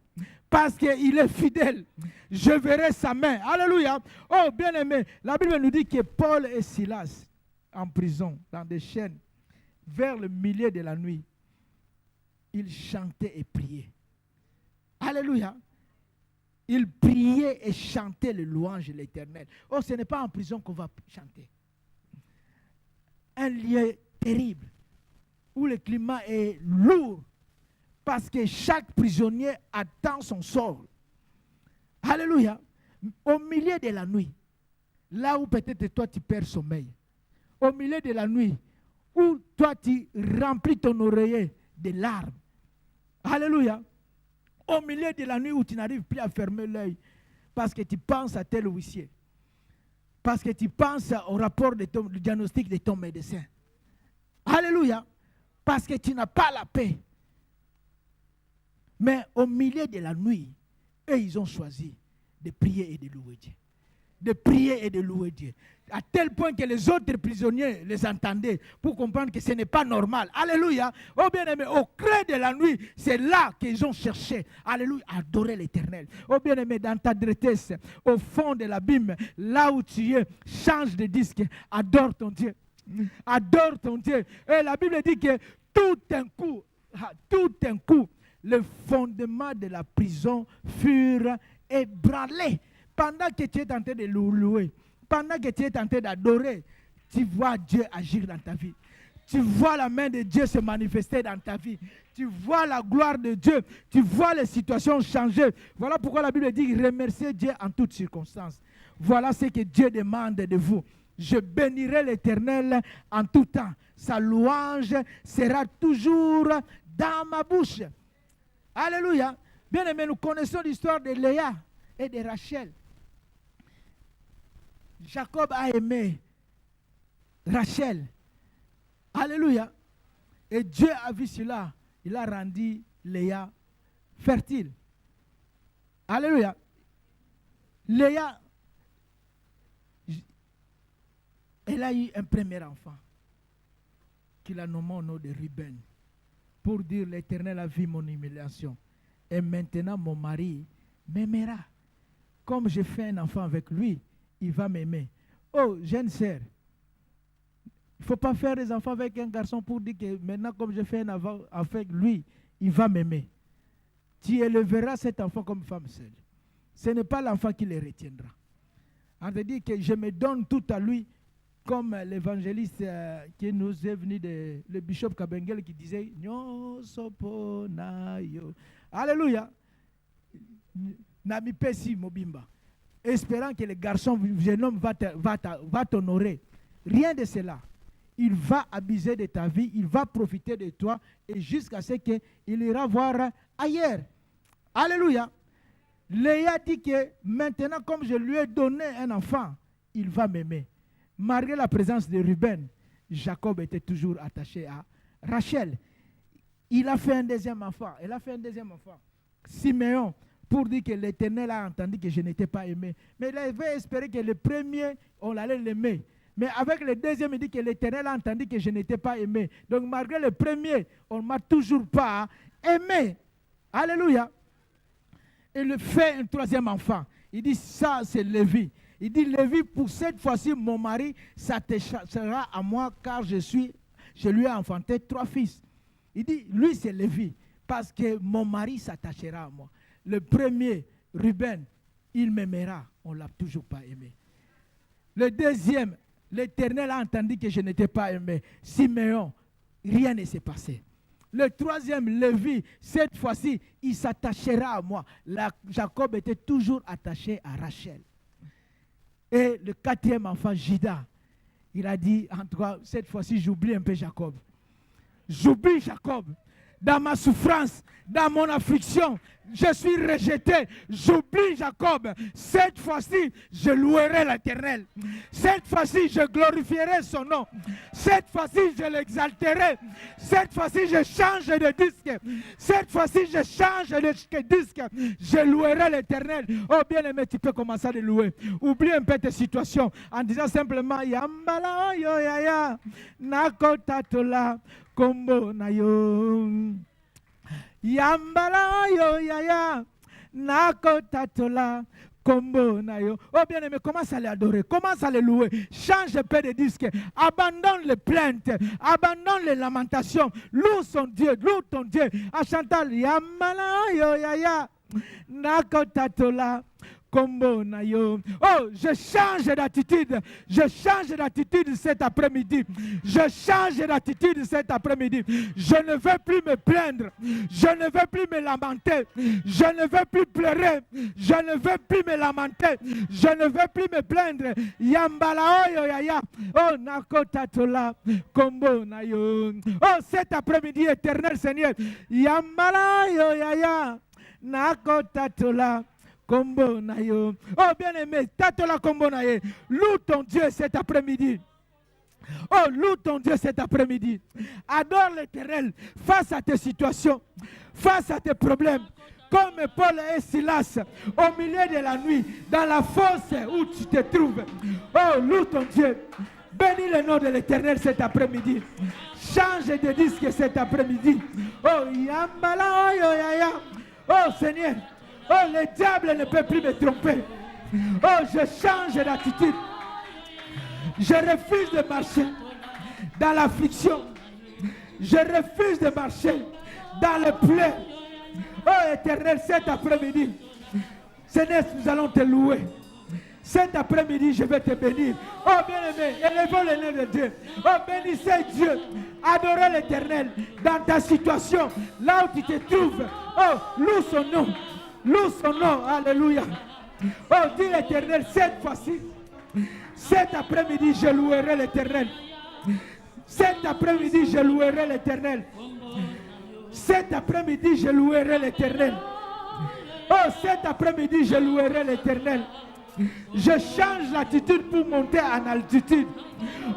Parce qu'il est fidèle. Je verrai sa main. Alléluia. Oh, bien-aimé, la Bible nous dit que Paul et Silas, en prison, dans des chaînes, vers le milieu de la nuit, ils chantaient et priaient. Alléluia. Ils priaient et chantaient le louange de l'Éternel. Oh, ce n'est pas en prison qu'on va chanter. Un lieu terrible, où le climat est lourd, parce que chaque prisonnier attend son sort. Alléluia. Au milieu de la nuit, là où peut-être toi tu perds sommeil, au milieu de la nuit, où toi tu remplis ton oreiller de larmes. Alléluia. Au milieu de la nuit où tu n'arrives plus à fermer l'œil, parce que tu penses à tel huissier, parce que tu penses au rapport du diagnostic de ton médecin. Alléluia. Parce que tu n'as pas la paix. Mais au milieu de la nuit, eux, ils ont choisi de prier et de louer Dieu. de prier et de louer Dieu. À tel point que les autres prisonniers les entendaient pour comprendre que ce n'est pas normal. Alléluia. Oh bien-aimé, au creux de la nuit, c'est là qu'ils ont cherché. Alléluia, adorer l'Éternel. Oh bien-aimé, dans ta détresse, au fond de l'abîme, là où tu es, change de disque, adore ton Dieu. Adore ton Dieu. Et la Bible dit que tout un coup, les fondements de la prison furent ébranlés. Pendant que tu es en train de louer, pendant que tu es en train d'adorer, tu vois Dieu agir dans ta vie. Tu vois la main de Dieu se manifester dans ta vie. Tu vois la gloire de Dieu. Tu vois les situations changer. Voilà pourquoi la Bible dit remerciez Dieu en toutes circonstances. Voilà ce que Dieu demande de vous. Je bénirai l'Éternel en tout temps. Sa louange sera toujours dans ma bouche. Alléluia. Bien aimé, nous connaissons l'histoire de Léa et de Rachel. Jacob a aimé Rachel. Alléluia. Et Dieu a vu cela. Il a rendu Léa fertile. Alléluia. Léa, elle a eu un premier enfant qu'il a nommé au nom de Ruben. Pour dire l'Éternel a vu mon humiliation. Et maintenant mon mari m'aimera. Comme j'ai fait un enfant avec lui, il va m'aimer. Oh, jeune sœur, il ne faut pas faire des enfants avec un garçon pour dire que maintenant, comme je fais un enfant avec lui, il va m'aimer. Tu élèveras cet enfant comme femme seule. Ce n'est pas l'enfant qui le retiendra. On te dit que je me donne tout à lui, comme l'évangéliste qui nous est venu, le bishop Kabengel qui disait Alléluia. Nami pesi mobimba. Espérant que le garçon, le jeune homme va t'honorer. Rien de cela. Il va abuser de ta vie, il va profiter de toi et jusqu'à ce qu'il ira voir ailleurs. Alléluia. Léa dit que maintenant, comme je lui ai donné un enfant, il va m'aimer. Malgré la présence de Ruben, Jacob était toujours attaché à Rachel. Il a fait un deuxième enfant. Elle a fait un deuxième enfant. Siméon, pour dire que l'Éternel a entendu que je n'étais pas aimé. Mais il avait espéré que le premier, on allait l'aimer. Mais avec le deuxième, il dit que l'Éternel a entendu que je n'étais pas aimé. Donc malgré le premier, on ne m'a toujours pas aimé. Alléluia. Il fait un troisième enfant. Il dit, ça c'est Lévi. Il dit, Lévi, pour cette fois-ci, mon mari s'attachera à moi car je lui ai enfanté 3 fils. Il dit, lui c'est Lévi, parce que mon mari s'attachera à moi. Le premier, Ruben, il m'aimera. On ne l'a toujours pas aimé. Le deuxième, l'Éternel a entendu que je n'étais pas aimé. Siméon, rien ne s'est passé. Le troisième, Lévi, cette fois-ci, il s'attachera à moi. Jacob était toujours attaché à Rachel. Et le quatrième enfant, Juda, il a dit, en tout cas, cette fois-ci, j'oublie un peu Jacob. J'oublie Jacob. Dans ma souffrance, dans mon affliction, je suis rejeté. J'oublie Jacob. Cette fois-ci, je louerai l'Éternel. Cette fois-ci, je glorifierai son nom. Cette fois-ci, je l'exalterai. Cette fois-ci, je change de disque. Cette fois-ci, je change de disque. Je louerai l'Éternel. Oh bien-aimé, tu peux commencer à le louer. Oublie un peu tes situations en disant simplement Yambala yo yaya nakotatola kombo na yo. Yambala yo yaya nakotatola kombo na yo. Oh bien aimé, commence à l'adorer, commence à le louer. Change un peu de disque, abandonne les plaintes, abandonne les lamentations. Loue son Dieu, loue ton Dieu. En chantant Yambala yo yaya nakotatola kombo na yo. Oh, je change d'attitude. Je change d'attitude cet après-midi. Je change d'attitude cet après-midi. Je ne veux plus me plaindre. Je ne veux plus me lamenter. Je ne veux plus pleurer. Je ne veux plus me lamenter. Je ne veux plus me plaindre. Yambala oyo yaya. Oh, nakotatola kombo na yo. Oh, cet après-midi, éternel Seigneur. Yambala oyo yaya. Nakotatola kombo na yo. Oh bien-aimé, tatola kombo na ye. Loue ton Dieu cet après-midi. Oh, loue ton Dieu cet après-midi. Adore l'Éternel face à tes situations, face à tes problèmes. comme Paul et Silas au milieu de la nuit, dans la fosse où tu te trouves. Oh, loue ton Dieu. Bénis le nom de l'Éternel cet après-midi. Change de disque cet après-midi. Oh, yambala, oh, ya. Oh, Seigneur. Oh, le diable ne peut plus me tromper. Oh, je change d'attitude. Je refuse de marcher dans l'affliction. Je refuse de marcher dans le plaies. Oh, Éternel, cet après-midi, Seigneur, nous allons te louer. Cet après-midi, je vais te bénir. Oh, bien-aimé, élevons le nom de Dieu. Oh, bénissez Dieu. Adorez l'Éternel dans ta situation, là où tu te trouves. Oh, loue son nom. Loue son nom. Alléluia. Oh, dis l'Éternel cette fois-ci. Cet après-midi, je louerai l'Éternel. Cet après-midi, je louerai l'Éternel. Cet après-midi, je louerai l'Éternel. Oh, cet après-midi, je louerai l'Éternel. Je change l'attitude pour monter en altitude.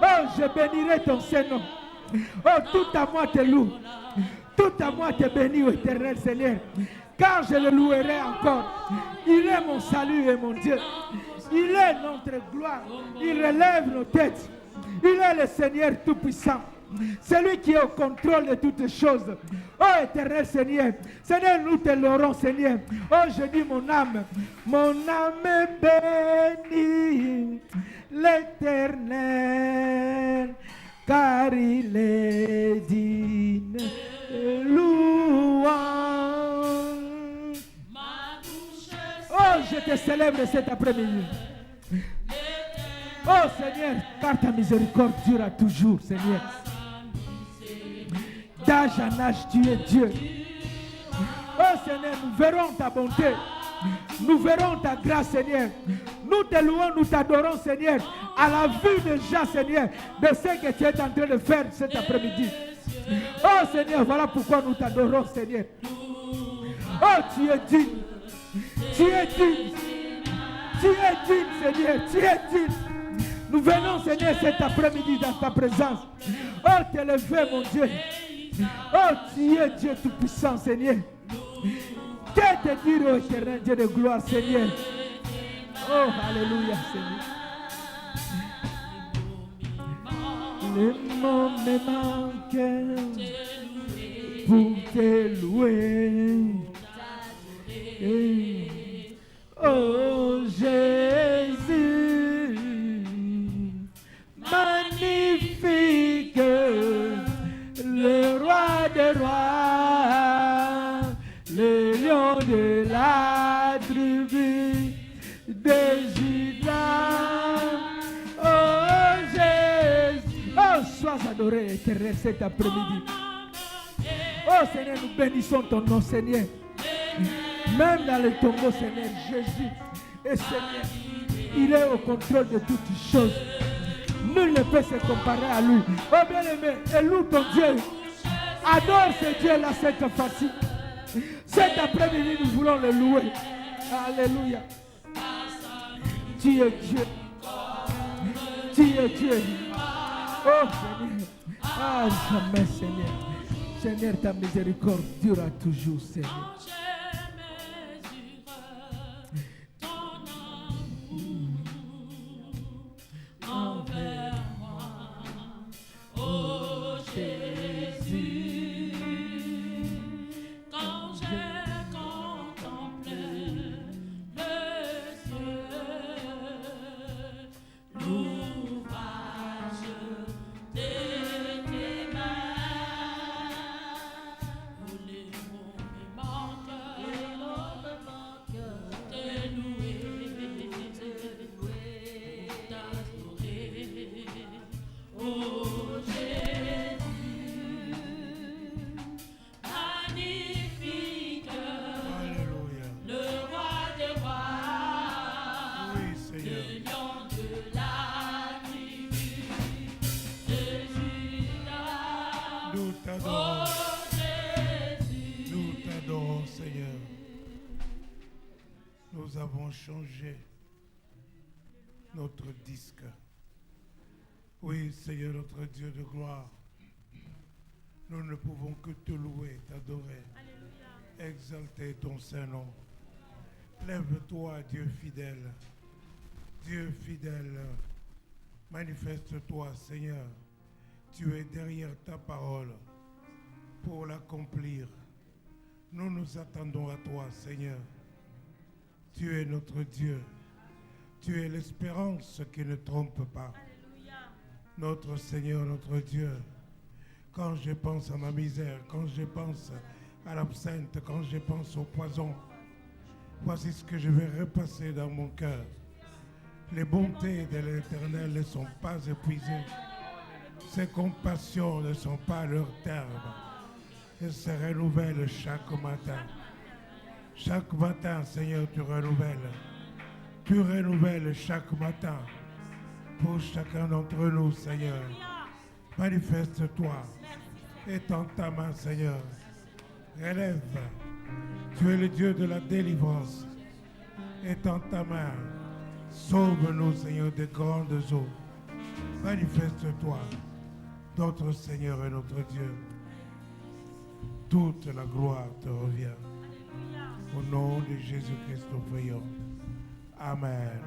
Oh, je bénirai ton Saint-Nom. Oh, tout à moi te loue. Tout à moi te bénis, ô Éternel Seigneur. Car je le louerai encore. Il est mon salut et mon Dieu. Il est notre gloire. Il relève nos têtes. Il est le Seigneur Tout-Puissant. Celui qui est au contrôle de toutes choses. Oh Éternel Seigneur. Seigneur, nous te louerons, Seigneur. Oh, je dis mon âme bénit l'Éternel, car il est digne de louange. Oh, je te célèbre cet après-midi. Oh Seigneur, car ta miséricorde durera toujours, Seigneur. D'âge en âge, tu es Dieu. Oh Seigneur, nous verrons ta bonté. Nous verrons ta grâce, Seigneur. Nous te louons, nous t'adorons, Seigneur. À la vue déjà, Seigneur, de ce que tu es en train de faire cet après-midi. Oh Seigneur, voilà pourquoi nous t'adorons, Seigneur. Oh, tu es digne. Tu es digne. Tu es digne, Seigneur. Tu es digne. Nous venons, Seigneur, cet après-midi dans ta présence. Oh, t'élever, mon Dieu. Oh, tu es Dieu Tout-Puissant, Seigneur. Que te dire, oh éternel Dieu de gloire, Seigneur. Oh, alléluia, Seigneur. Les mots me manquent pour te louer. Oh, Jésus, magnifique, le roi des rois, le lion de la tribu de Juda. Oh Jésus, oh sois adoré, éternel, cet après-midi. Oh Seigneur, nous bénissons ton nom, Seigneur. Même dans le tombeau, Seigneur, Jésus est Seigneur. Il est au contrôle de toutes choses. Nul ne peut se comparer à lui. Oh bien-aimé, loue ton Dieu. Adore ce Dieu-là cette fois-ci. Cet après-midi, nous voulons le louer. Alléluia. Tu es Dieu. Tu es Dieu. Oh Seigneur. Ah, jamais, Seigneur. Seigneur, ta miséricorde durera toujours, Seigneur. Nous avons changé notre disque. Oui, Seigneur, notre Dieu de gloire. Nous ne pouvons que te louer, t'adorer. exalter ton Saint-Nom. Lève-toi, Dieu fidèle. Dieu fidèle, manifeste-toi, Seigneur. Tu es derrière ta parole pour l'accomplir. Nous nous attendons à toi, Seigneur. Tu es notre Dieu. Tu es l'espérance qui ne trompe pas. Notre Seigneur, notre Dieu. Quand je pense à ma misère, quand je pense à l'absinthe, quand je pense au poison, voici ce que je vais repasser dans mon cœur. Les bontés de l'Éternel ne sont pas épuisées. Ses compassions ne sont pas à leur terme. Elles se renouvellent chaque matin. Chaque matin, Seigneur, tu renouvelles. Tu renouvelles chaque matin. Pour chacun d'entre nous, Seigneur. Manifeste-toi. Étends ta main, Seigneur. Relève. Tu es le Dieu de la délivrance. Étends ta main. Sauve-nous, Seigneur, des grandes eaux. Manifeste-toi. Notre Seigneur et notre Dieu. Toute la gloire te revient. Au nom de Jésus-Christ, nous prions. Amen.